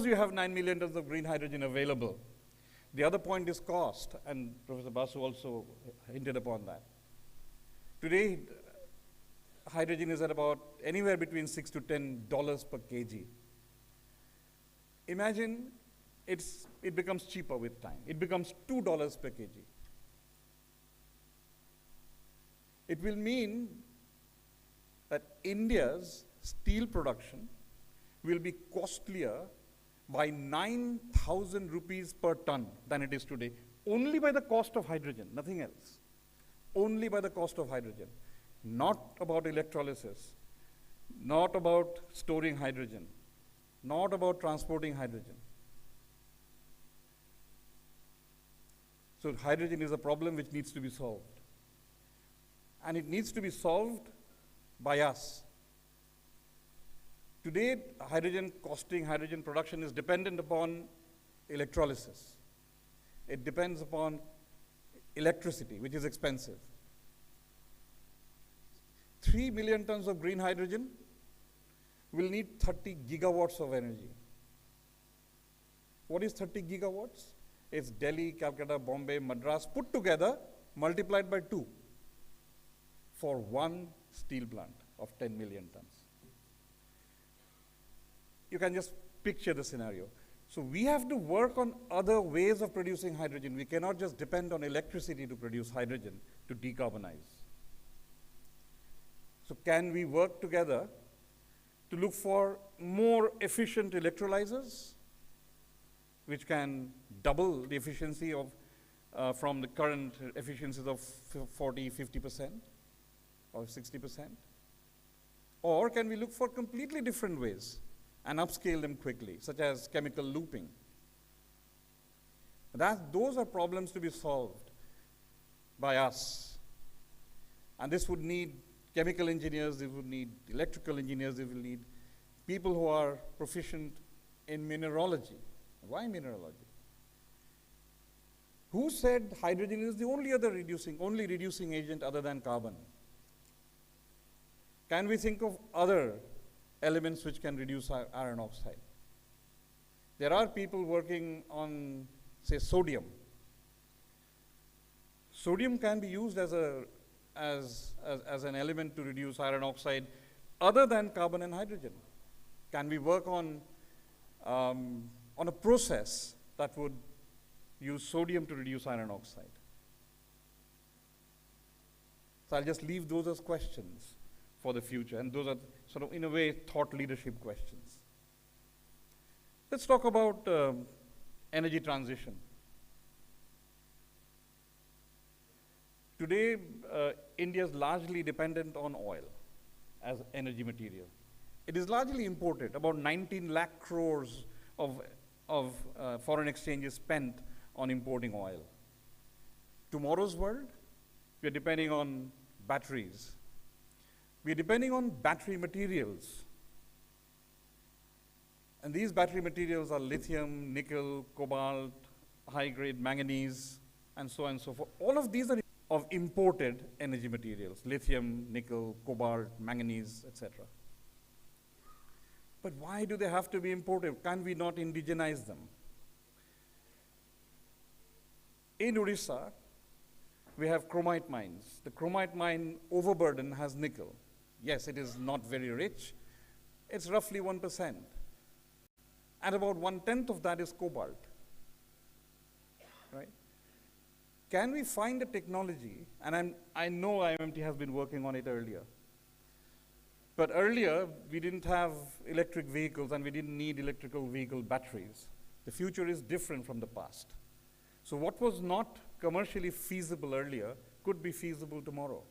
you have 9 million tons of green hydrogen available. The other point is cost, and Professor Basu also hinted upon that. Today, hydrogen is at about anywhere between $6 to $10 per kg. Imagine it becomes cheaper with time. It becomes $2 per kg. It will mean that India's steel production will be costlier by 9,000 rupees per ton than it is today, only by the cost of hydrogen, nothing else. Only by the cost of hydrogen. Not about electrolysis, not about storing hydrogen, not about transporting hydrogen. So hydrogen is a problem which needs to be solved. And it needs to be solved by us. Today, hydrogen production is dependent upon electrolysis. It depends upon electricity, which is expensive. 3 million tons of green hydrogen will need 30 gigawatts of energy. What is 30 gigawatts? It's Delhi, Calcutta, Bombay, Madras put together, multiplied by 2 for one steel plant of 10 million tons. You can just picture the scenario. So we have to work on other ways of producing hydrogen. We cannot just depend on electricity to produce hydrogen to decarbonize. So can we work together to look for more efficient electrolyzers, which can double the efficiency of, from the current efficiencies of 40, 50% or 60%? Or can we look for completely different ways and upscale them quickly, such as chemical looping? Those are problems to be solved by us. And this would need chemical engineers, this would need electrical engineers, this will need people who are proficient in mineralogy. Why mineralogy? Who said hydrogen is the only reducing agent other than carbon? Can we think of other elements which can reduce iron oxide? There are people working on, say, sodium. Sodium can be used as an element to reduce iron oxide other than carbon and hydrogen. Can we work on a process that would use sodium to reduce iron oxide? So I'll just leave those as questions for the future, and those are sort of, in a way, thought leadership questions. Let's talk about energy transition. Today, India is largely dependent on oil as energy material. It is largely imported. About 19 lakh crores of foreign exchange is spent on importing oil. Tomorrow's world, we are depending on batteries. We are depending on battery materials. And these battery materials are lithium, nickel, cobalt, high-grade manganese, and so on and so forth. All of these are of imported energy materials: lithium, nickel, cobalt, manganese, etc. But why do they have to be imported? Can we not indigenize them? In Odisha, we have chromite mines. The chromite mine overburden has nickel. Yes, it is not very rich. It's roughly 1%. And about 1/10 of that is cobalt. Right? Can we find a technology, and I know IMMT has been working on it earlier, but earlier we didn't have electric vehicles and we didn't need electrical vehicle batteries. The future is different from the past. So what was not commercially feasible earlier could be feasible tomorrow.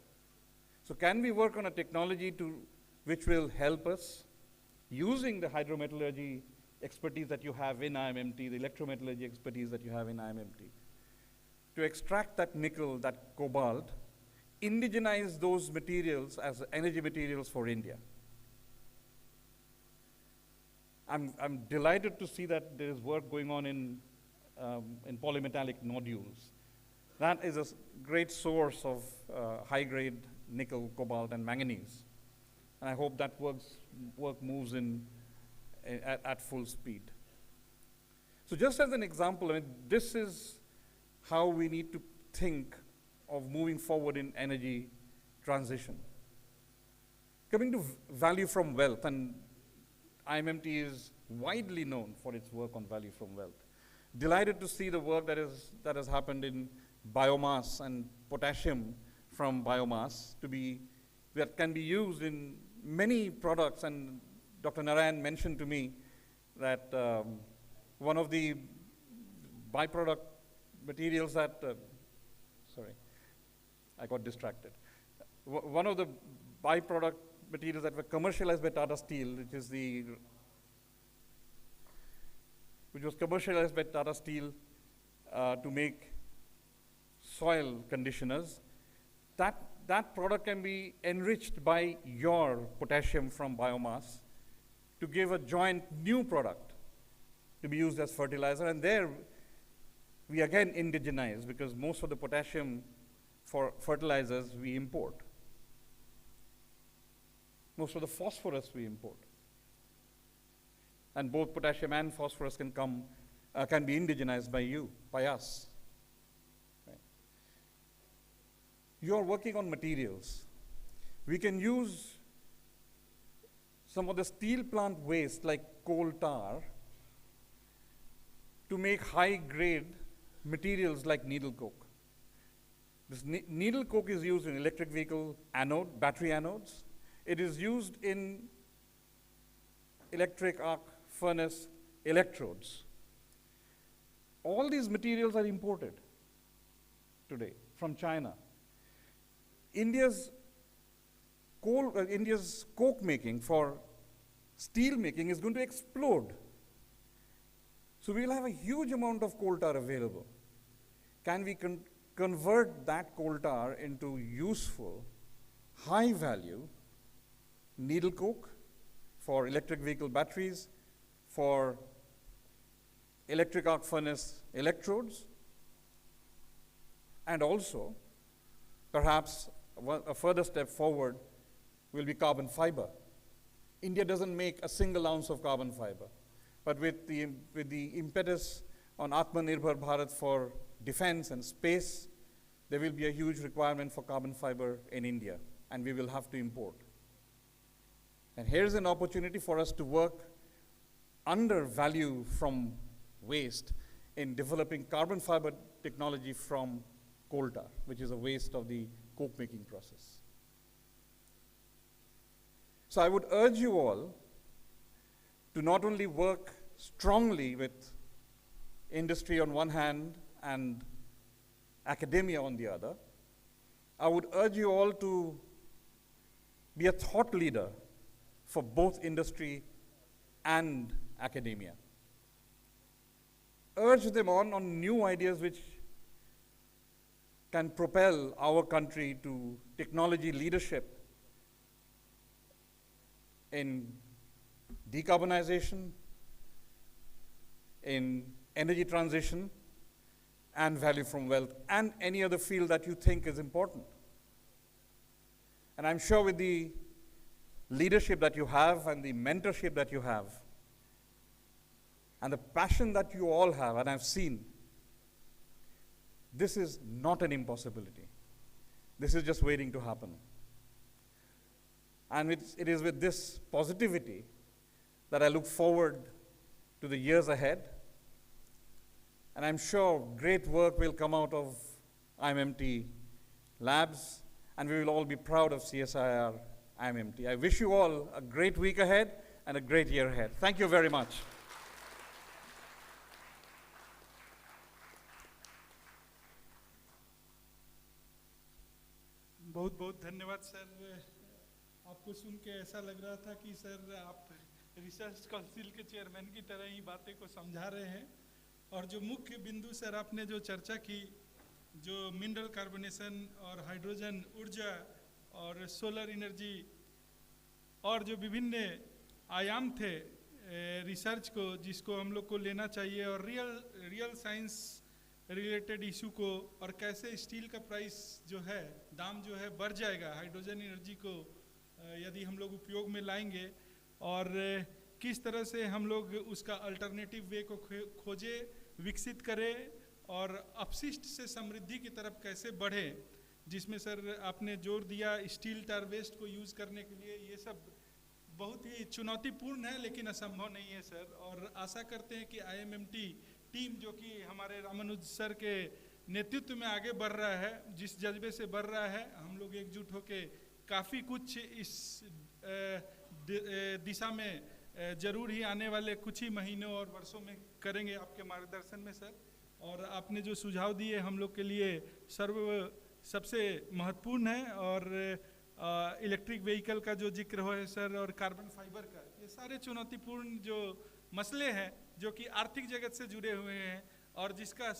So can we work on a technology which will help us, using the hydrometallurgy expertise that you have in IMMT, the electrometallurgy expertise that you have in IMMT, to extract that nickel, that cobalt, indigenize those materials as energy materials for India. I'm delighted to see that there is work going on in polymetallic nodules. That is a great source of high-grade nickel, cobalt, and manganese. And I hope that work moves at full speed. So just as an example, I mean, this is how we need to think of moving forward in energy transition. Coming to value from wealth, and IMMT is widely known for its work on value from wealth. Delighted to see the work that has happened in biomass and potassium from biomass that can be used in many products. And Dr. Narayan mentioned to me that one of the byproduct materials that, sorry, I got distracted. One of the byproduct materials that were commercialized by Tata Steel, which was commercialized by Tata Steel to make soil conditioners, that product can be enriched by your potassium from biomass to give a joint new product to be used as fertilizer. And there we again indigenize, because most of the potassium for fertilizers we import. Most of the phosphorus we import. And both potassium and phosphorus can be indigenized by us. Right. You are working on materials. We can use some of the steel plant waste like coal tar to make high-grade materials like needle coke. This needle coke is used in electric vehicle battery anodes. It is used in electric arc furnace electrodes. All these materials are imported today from China. India's coke making for steel making is going to explode. So we'll have a huge amount of coal tar available. Can we convert that coal tar into useful, high value needle coke for electric vehicle batteries, for electric arc furnace electrodes, and also perhaps a further step forward will be carbon fiber. India doesn't make a single ounce of carbon fiber, but with the impetus on Atmanirbhar Bharat for defense and space, there will be a huge requirement for carbon fiber in India, and we will have to import. And here's an opportunity for us to work under value from waste in developing carbon fiber technology from coal tar, which is a waste of the coke making process. So I would urge you all to not only work strongly with industry on one hand and academia on the other, I would urge you all to be a thought leader for both industry and academia. Urge them on new ideas which can propel our country to technology leadership in decarbonization, in energy transition, and value from wealth, and any other field that you think is important. And I'm sure with the leadership that you have and the mentorship that you have and the passion that you all have, and I've seen, this is not an impossibility. This is just waiting to happen. And it is with this positivity that I look forward to the years ahead. And I'm sure great work will come out of IMMT labs, and we will all be proud of CSIR-IMMT. I wish you all a great week ahead and a great year ahead. Thank you very much. बहुत बहुत धन्यवाद sir. आपको सुन के ऐसा लग रहा था कि सर आप रिसर्च काउंसिल के चेयरमैन की तरह ही बातें को समझा रहे हैं। और जो मुख्य बिंदु सर आपने जो चर्चा की, जो मिनरल कार्बोनेशन और हाइड्रोजन ऊर्जा और सोलर एनर्जी और जो विभिन्न आयाम थे रिसर्च को जिसको हम लोग को लेना चाहिए और रियल साइंस रिलेटेड इशू को, और कैसे स्टील का प्राइस जो है, दाम जो है बढ़ जाएगा हाइड्रोजन एनर्जी को यदि हम लोग उपयोग में लाएंगे, और किस तरह से हम लोग उसका अल्टरनेटिव वे को खोजे, विकसित करें और अपशिष्ट से समृद्धि की तरफ कैसे बढ़े, जिसमें सर आपने जोर दिया स्टील टार वेस्ट को यूज़ करने के लिए। ये सब बहुत ही चुनौतीपूर्ण है लेकिन असंभव नहीं है सर, और आशा करते हैं कि IMMT टीम जो कि हमारे रामानुज सर के नेतृत्व में आगे बढ़ रहा है, जिस जज्बे से बढ़ रहा है, हम लोग एकजुट होकर काफ़ी कुछ इस दिशा में जरूर ही आने वाले कुछ ही महीनों और वर्षों में करेंगे आपके मार्गदर्शन में सर। और आपने जो सुझाव दिए हम लोग के लिए सबसे महत्वपूर्ण है, और इलेक्ट्रिक व्हीकल का जो जिक्र हो है सर, और कार्बन फाइबर का, ये सारे चुनौतीपूर्ण जो मसले हैं जो कि आर्थिक जगत से जुड़े हुए हैं और जिसका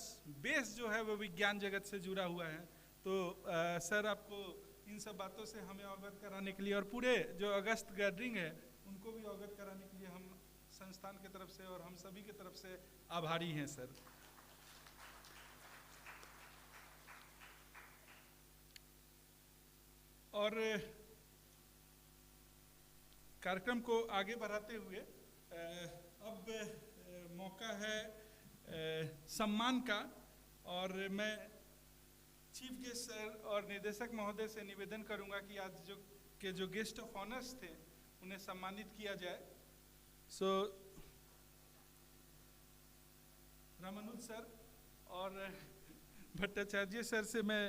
बेस जो है वो विज्ञान जगत से जुड़ा हुआ है। तो सर आपको इन सब बातों से हमें अवगत कराने के लिए और पूरे जो अगस्त गैदरिंग है उनको भी अवगत कराने के लिए हम संस्थान की तरफ से और हम सभी की तरफ से आभारी हैं सर। और कार्यक्रम को आगे बढ़ाते हुए अब मौका है सम्मान का, और मैं चीफ गेस्ट सर और निदेशक महोदय से निवेदन करूंगा कि आज जो गेस्ट ऑफ ऑनर्स थे उन्हें सम्मानित किया जाए। सो रामानुज सर और भट्टाचार्य सर से मैं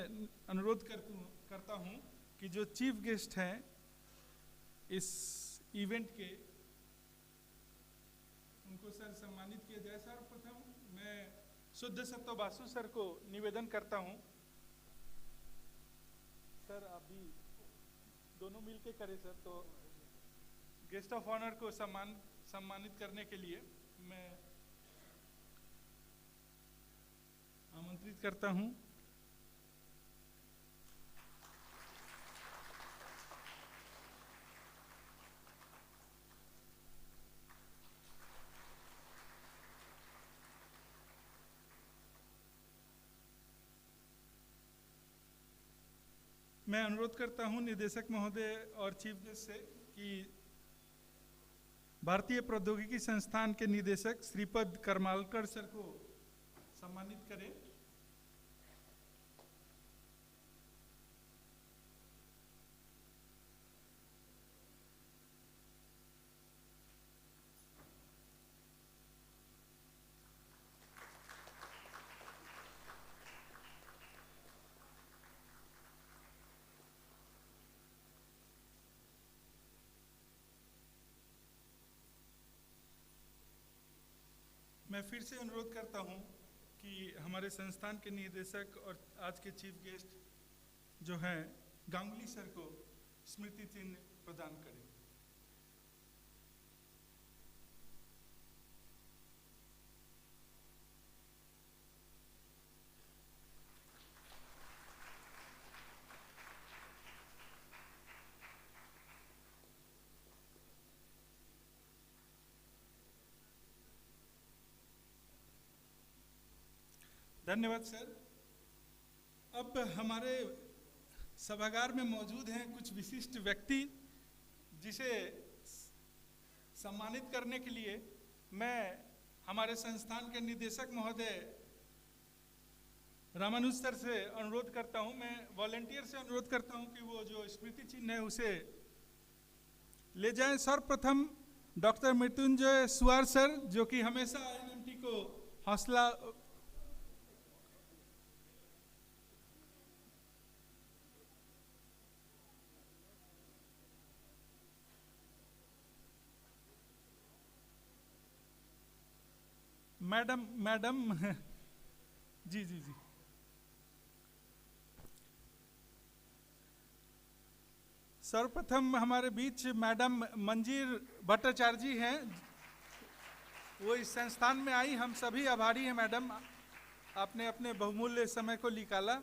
अनुरोध करता हूं कि जो चीफ गेस्ट हैं इस इवेंट के, उनको सर सम्मानित किया जाए। सर्वप्रथम मैं शुद्ध सत्व बासु सर को निवेदन करता हूं, सर आप भी दोनों मिलके करें सर। तो गेस्ट ऑफ ऑनर को सम्मानित करने के लिए मैं आमंत्रित करता हूं। मैं अनुरोध करता हूं निदेशक महोदय और चीफ गेस्ट से कि भारतीय प्रौद्योगिकी संस्थान के निदेशक श्रीपद करमालकर सर को सम्मानित करें। मैं फिर से अनुरोध करता हूं कि हमारे संस्थान के निदेशक और आज के चीफ गेस्ट जो हैं गांगुली सर को स्मृति चिन्ह प्रदान करें। धन्यवाद सर। अब हमारे सभागार में मौजूद हैं कुछ विशिष्ट व्यक्ति जिसे सम्मानित करने के लिए मैं हमारे संस्थान के निदेशक महोदय रामानुज सर से अनुरोध करता हूं, मैं वॉलंटियर से अनुरोध करता हूं कि वो जो स्मृति चिन्ह है उसे ले जाएं। सर्वप्रथम डॉक्टर मृत्युंजय सुआर सर जो कि हमेशा IMMT को हौसला मैडम जी जी जी सर्वप्रथम हमारे बीच मैडम मंजीर भट्टाचार्य जी हैं, वो इस संस्थान में आई, हम सभी आभारी हैं मैडम, आपने अपने बहुमूल्य समय को निकाला।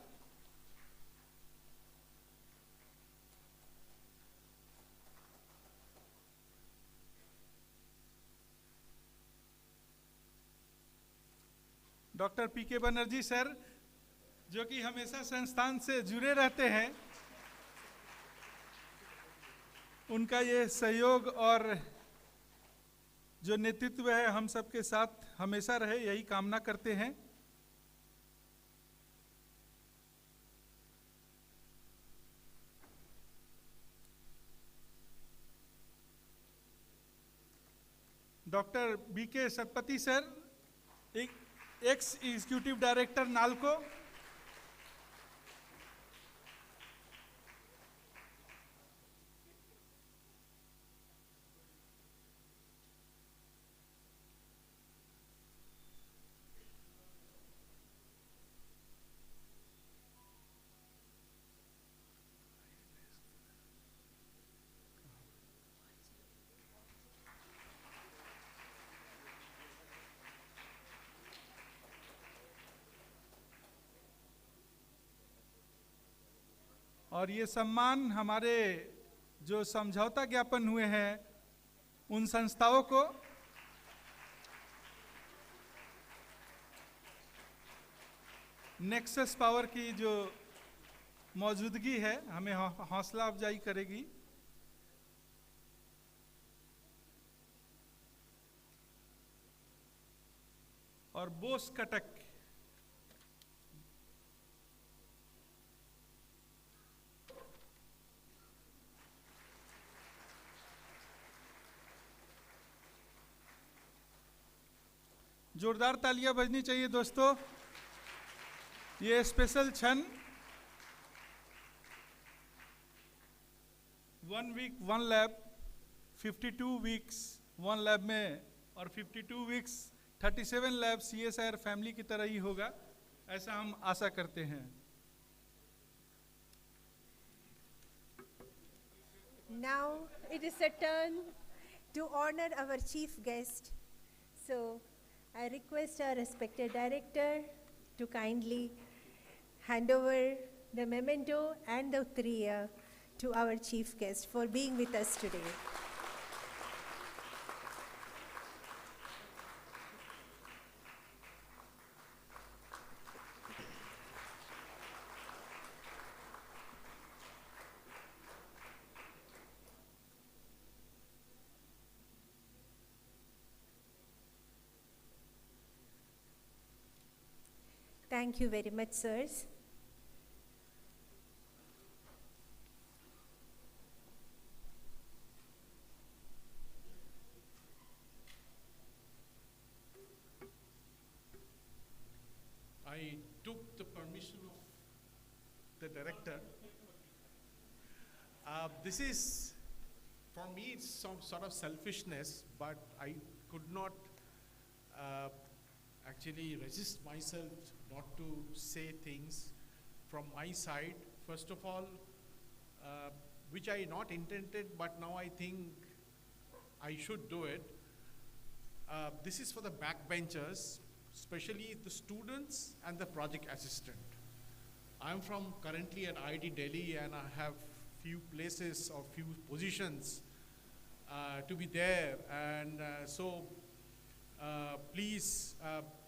डॉक्टर पीके बनर्जी सर, जो कि हमेशा संस्थान से जुड़े रहते हैं, उनका ये सहयोग और जो नेतृत्व है हम सबके साथ हमेशा रहे, यही कामना करते हैं। Doctor B K Satpathy sir, ex executive director NALCO, और ये सम्मान हमारे जो समझौता ज्ञापन हुए हैं उन संस्थाओं को नेक्सस पावर की जो मौजूदगी है हमें हौसला अफजाई करेगी। और बोस कटक, जोरदार तालियां बजनी चाहिए दोस्तों। ये स्पेशल क्षण 1 वीक 1 लैब, 52 वीक्स 1 लैब में और 52 वीक्स 37 लैब CSIR फैमिली की तरह ही होगा, ऐसा हम आशा करते हैं। Now it is a turn to honor our chief guest. So I request our respected director to kindly hand over the memento and the Uttariya to our chief guest for being with us today. Thank you very much, sirs. I took the permission of the director. This is, for me, it's some sort of selfishness, but I could not actually resist myself not to say things from my side. First of all, which I not intended, but now I think I should do it. This is for the backbenchers, especially the students and the project assistant. I'm from currently at IIT Delhi, and I have few places or few positions to be there, and so please,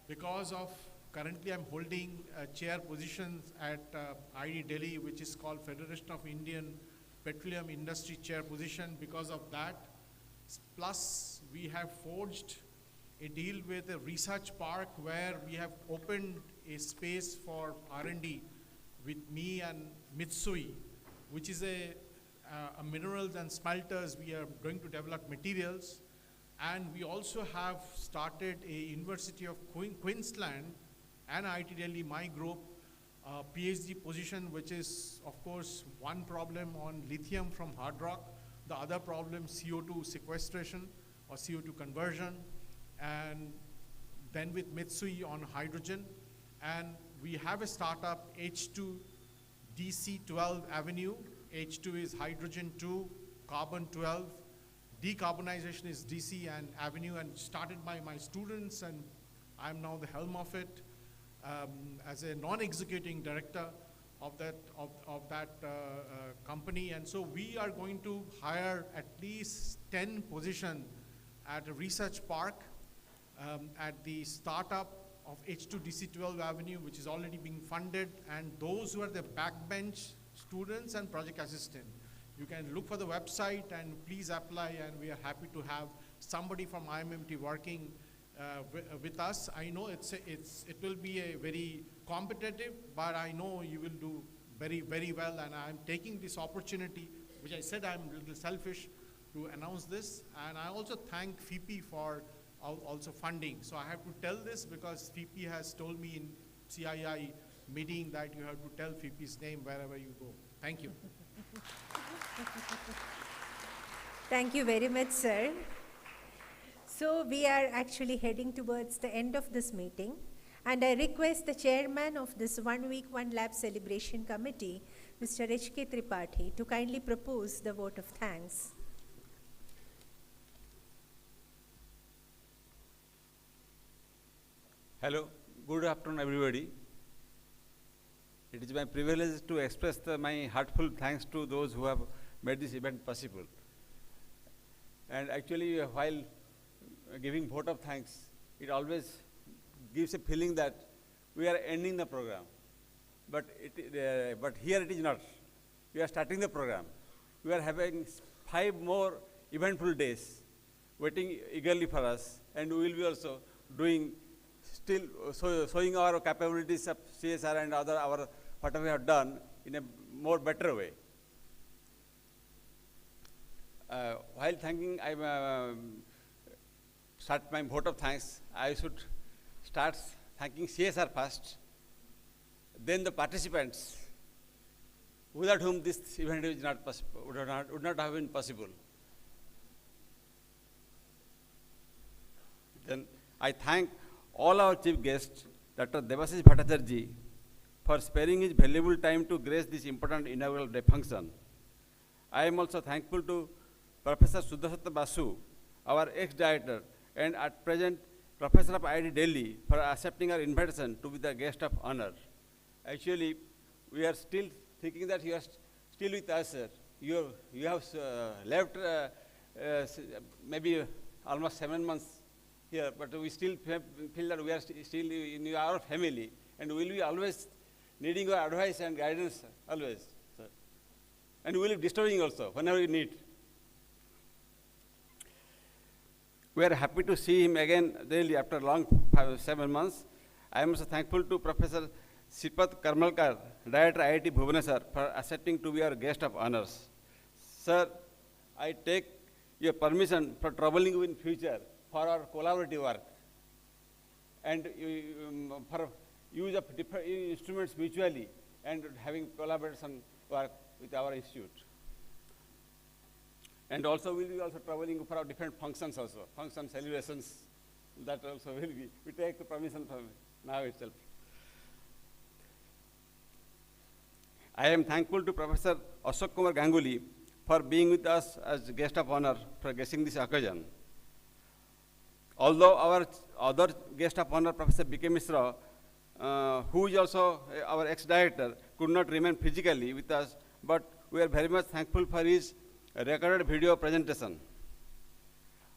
because of currently I'm holding chair positions at IIT Delhi, which is called Federation of Indian Petroleum Industry Chair position. Because of that, plus we have forged a deal with a research park where we have opened a space for R&D with me and Mitsui, which is a minerals and smelters. We are going to develop materials, and we also have started a University of Queensland and IIT Delhi, my group, PhD position, which is of course one problem on lithium from hard rock, the other problem CO2 sequestration or CO2 conversion, and then with Mitsui on hydrogen. And we have a startup, H2 DC 12 Avenue. H2 is hydrogen 2, carbon 12. Decarbonization is DC and Avenue, and started by my students, and I'm now the helm of it as a non-executing director of that company. And so we are going to hire at least 10 positions at a research park, at the startup of H2 DC12 Avenue, which is already being funded, and those who are the backbench students and project assistant. You can look for the website and please apply, and we are happy to have somebody from IMMT working with us. I know it will be a very competitive, but I know you will do very, very well, and I'm taking this opportunity, which I said I'm a little selfish, to announce this. And I also thank FIPI for also funding. So I have to tell this because FIPI has told me in CII meeting that you have to tell FIPI's name wherever you go. Thank you. Thank you very much, sir. So we are actually heading towards the end of this meeting, and I request the chairman of this 1 week, 1 lab celebration committee, Mr. H.K. Tripathi, to kindly propose the vote of thanks. Hello, good afternoon everybody. It is my privilege to express my heartfelt thanks to those who have made this event possible. And actually, while giving vote of thanks, it always gives a feeling that we are ending the program. But here it is not. We are starting the program. We are having 5 more eventful days waiting eagerly for us, and we will be also doing still showing our capabilities of CSR and our whatever we have done in a more better way. While thanking, I start my vote of thanks. I should start thanking CSR first, then the participants, without whom this event is not possible, would not have been possible. Then I thank all our chief guests, Dr. Debashish Bhattacharya, for sparing his valuable time to grace this important inaugural day function. I am also thankful to Professor Sudarshan Basu, our ex-director, and at present Professor of IIT Delhi, for accepting our invitation to be the guest of honor. Actually, we are still thinking that you are still with us, sir. You have left maybe almost 7 months here, but we still feel that we are still in our family, and we will be always needing your advice and guidance, always, sir. And we will be disturbing also whenever you need. We are happy to see him again daily after long 7 months. I am also thankful to Professor Sripath Karmalkar, Director IIT Bhubaneswar, for accepting to be our guest of honors. Sir, I take your permission for troubling you in future for our collaborative work and for use of different instruments mutually and having collaboration work with our institute. And also we will be also traveling for our different functions also, function celebrations, that also will be. We take the permission from now itself. I am thankful to Professor Ashok Kumar Ganguly for being with us as guest of honor for gracing this occasion. Although our other guest of honor, Professor B.K. Mishra, who is also our ex-director, could not remain physically with us, but we are very much thankful for his recorded video presentation.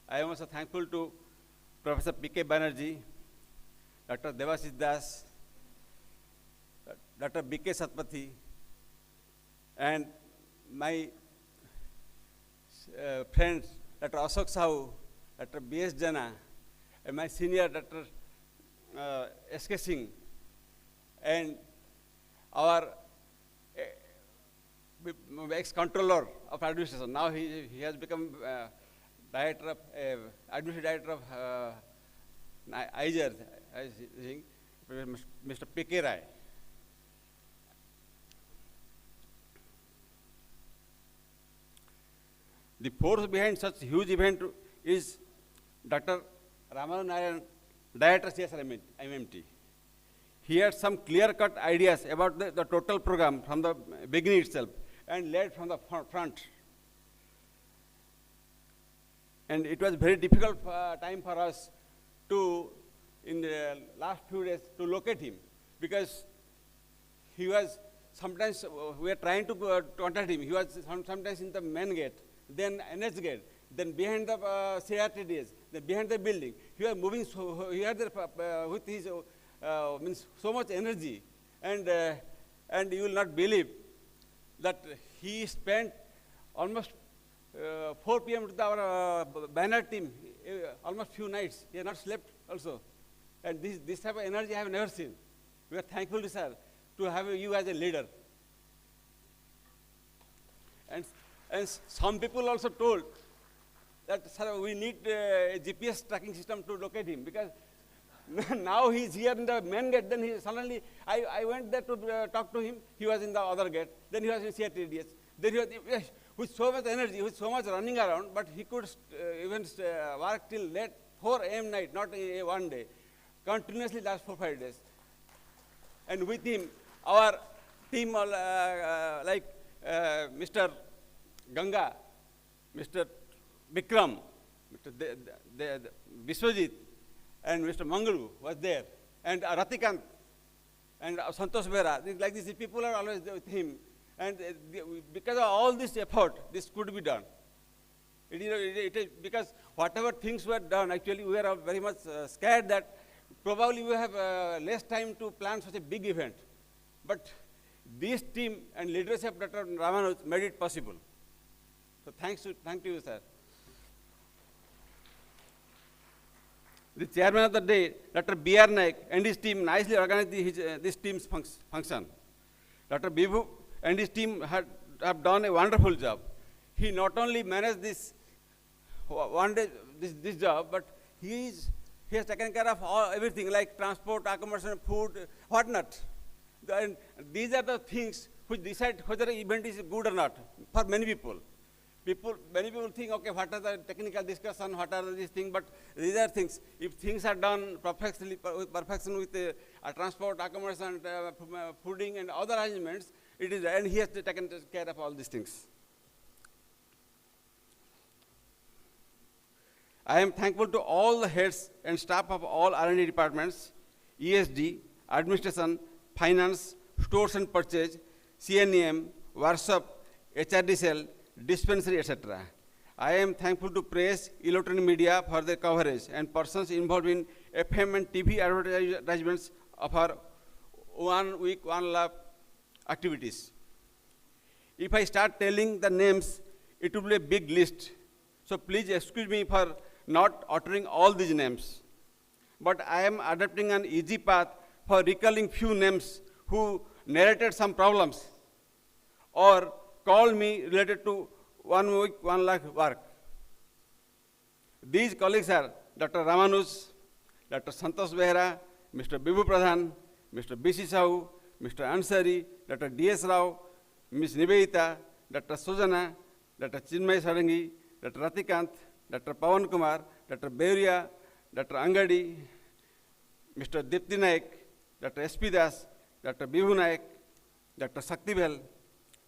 I am also thankful to Professor P.K. Banerjee, Dr. Debashish Das, Dr. B.K. Satpathy, and my friends, Dr. Ashok Sahu, Dr. B.S. Jana, and my senior, Dr. S.K. Singh, and our ex-controller of administration. Now he has become director of, administrative director of IJR, I think, Mr. P.K. Rai. The force behind such huge event is Dr. Raman Narayan, Director CSIR-IMMT. He had some clear-cut ideas about the total program from the beginning itself and led from the front. And it was very difficult time for us to, in the last few days, to locate him, because he was sometimes, we were trying to contact him. He was sometimes in the main gate, then NS gate, then behind the CRTDS, then behind the building. He was moving, so he had with his means so much energy, and you will not believe that he spent almost 4 p.m. with our banner team, almost few nights. He has not slept also. And this type of energy I have never seen. We are thankful, sir, to have you as a leader. And some people also told that, sir, we need a GPS tracking system to locate him, because now he's here in the main gate. Then suddenly, I went there to talk to him. He was in the other gate. Then he was in CRTDS. Then he was with so much energy, with so much running around, but he could even work till late, 4 a.m. night, not one day, continuously last 4-5 days. And with him, our team, like Mr. Ganga, Mr. Vikram, Mr. Biswajit, and Mr. Mangalu was there, and Ratikant, and Santosh Behra. Like these people are always with him. And because of all this effort, this could be done. It is because whatever things were done, actually we were very much scared that probably we have less time to plan such a big event. But this team and leadership of Dr. Ramanuj made it possible. So thank you, sir. The chairman of the day, Dr. B.R. Naik, and his team nicely organized this team's function. Dr. Bibu and his team have done a wonderful job. He not only managed this this job, but he has taken care of everything like transport, accommodation, food, whatnot. And these are the things which decide whether the event is good or not for many people. Many people think, okay, what are the technical discussion, what are these things, but these are things. If things are done perfectly, with perfection with transport, accommodation, fooding, and other arrangements, it is, and he has taken care of all these things. I am thankful to all the heads and staff of all R&D departments, ESD, administration, finance, stores and purchase, CNEM, workshop, HRD cell, dispensary, etc. I am thankful to press, electronic media for their coverage and persons involved in FM and TV advertisements of our 1 week, 1 lab activities. If I start telling the names, it will be a big list. So please excuse me for not uttering all these names. But I am adopting an easy path for recalling few names who narrated some problems or called me related to 1 week, 1 lakh work. These colleagues are Dr. Ramanuj, Dr. Santosh Behra, Mr. Bibu Pradhan, Mr. B.C. Sahu, Mr. Ansari, Dr. D.S. Rao, Ms. Nivedita, Dr. Sujana, Dr. Chinmay Sarangi, Dr. Ratikant, Dr. Pawan Kumar, Dr. Beuria, Dr. Angadi, Mr. Dipti Naik, Dr. S.P. Das, Dr. Bibu Naik, Dr. Saktibel,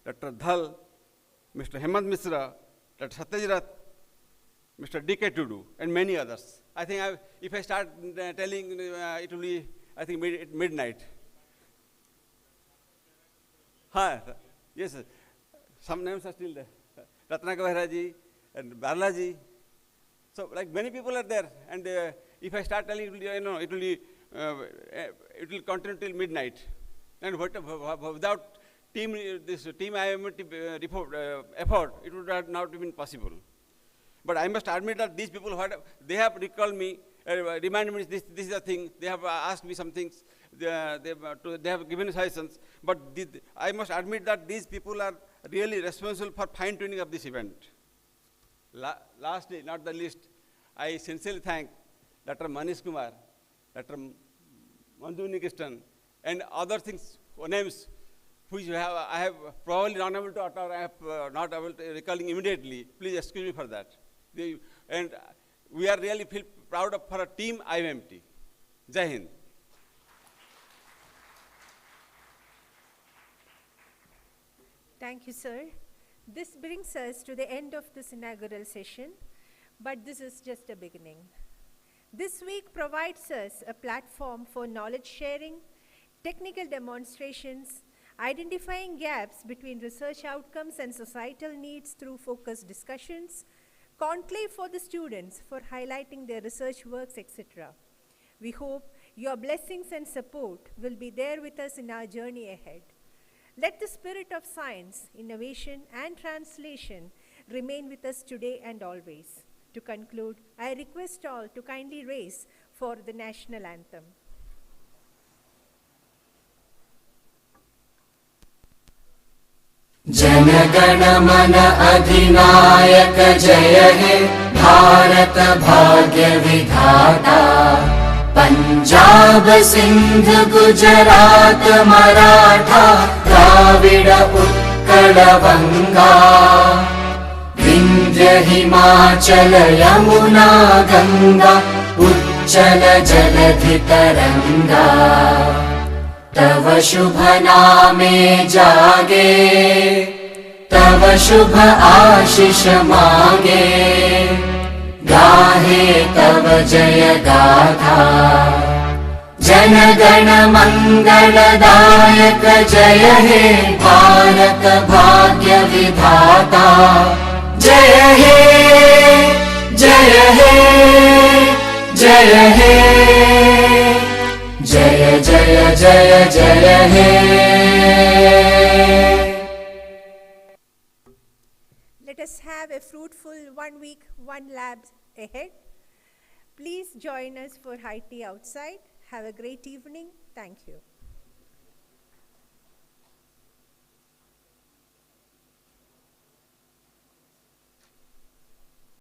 Dr. Dhal, Mr. Hemant Misra, Dr. Satyajrat, Mr. D.K. Tudu, and many others. I think if I start telling, it will be, I think, midnight. Yes, sir. Some names are still there. Ratnaka Behra ji and Barla ji. So, like many people are there, and if I start telling, it will continue till midnight. And without this team IMMT effort, it would have not been possible. But I must admit that these people, they have recalled me, reminded me this is the thing. They have asked me some things. They have given suggestions. But I must admit that these people are really responsible for fine-tuning of this event. Lastly, not the least, I sincerely thank Dr. Manish Kumar, Dr. Manju Nikistan, and other things, names, which I have probably not able to utter, I have not able to recalling immediately. Please excuse me for that. And we are really feel proud of for a team IMMT. Jai Hind. Thank you, sir. This brings us to the end of this inaugural session, but this is just a beginning. This week provides us a platform for knowledge sharing, technical demonstrations, identifying gaps between research outcomes and societal needs through focused discussions, conclave for the students for highlighting their research works, etc. We hope Your blessings and support will be there with us in our journey ahead. Let the spirit of science, innovation, and translation remain with us today and always. To conclude, I request all to kindly raise for the national anthem. Jana Gana मन अधिनायक जय हे भारत भाग्य विधाता पंजाब सिंध गुजरात मराठा द्राविड उत्कल बंगा विंध्य हिमाचल यमुना गंगा उच्चल जलधि तरंगा तव शुभ नामे जागे तव शुभ आशीष मागे गाहे तव जय गाथा जन गण मंगलदायक जय हे भारत भाग्य विधाता जय हे जय हे जय हे जय जय जय जय हे Let us have a fruitful 1 week, 1 lab ahead. Please join us for high tea outside. Have a great evening. Thank you.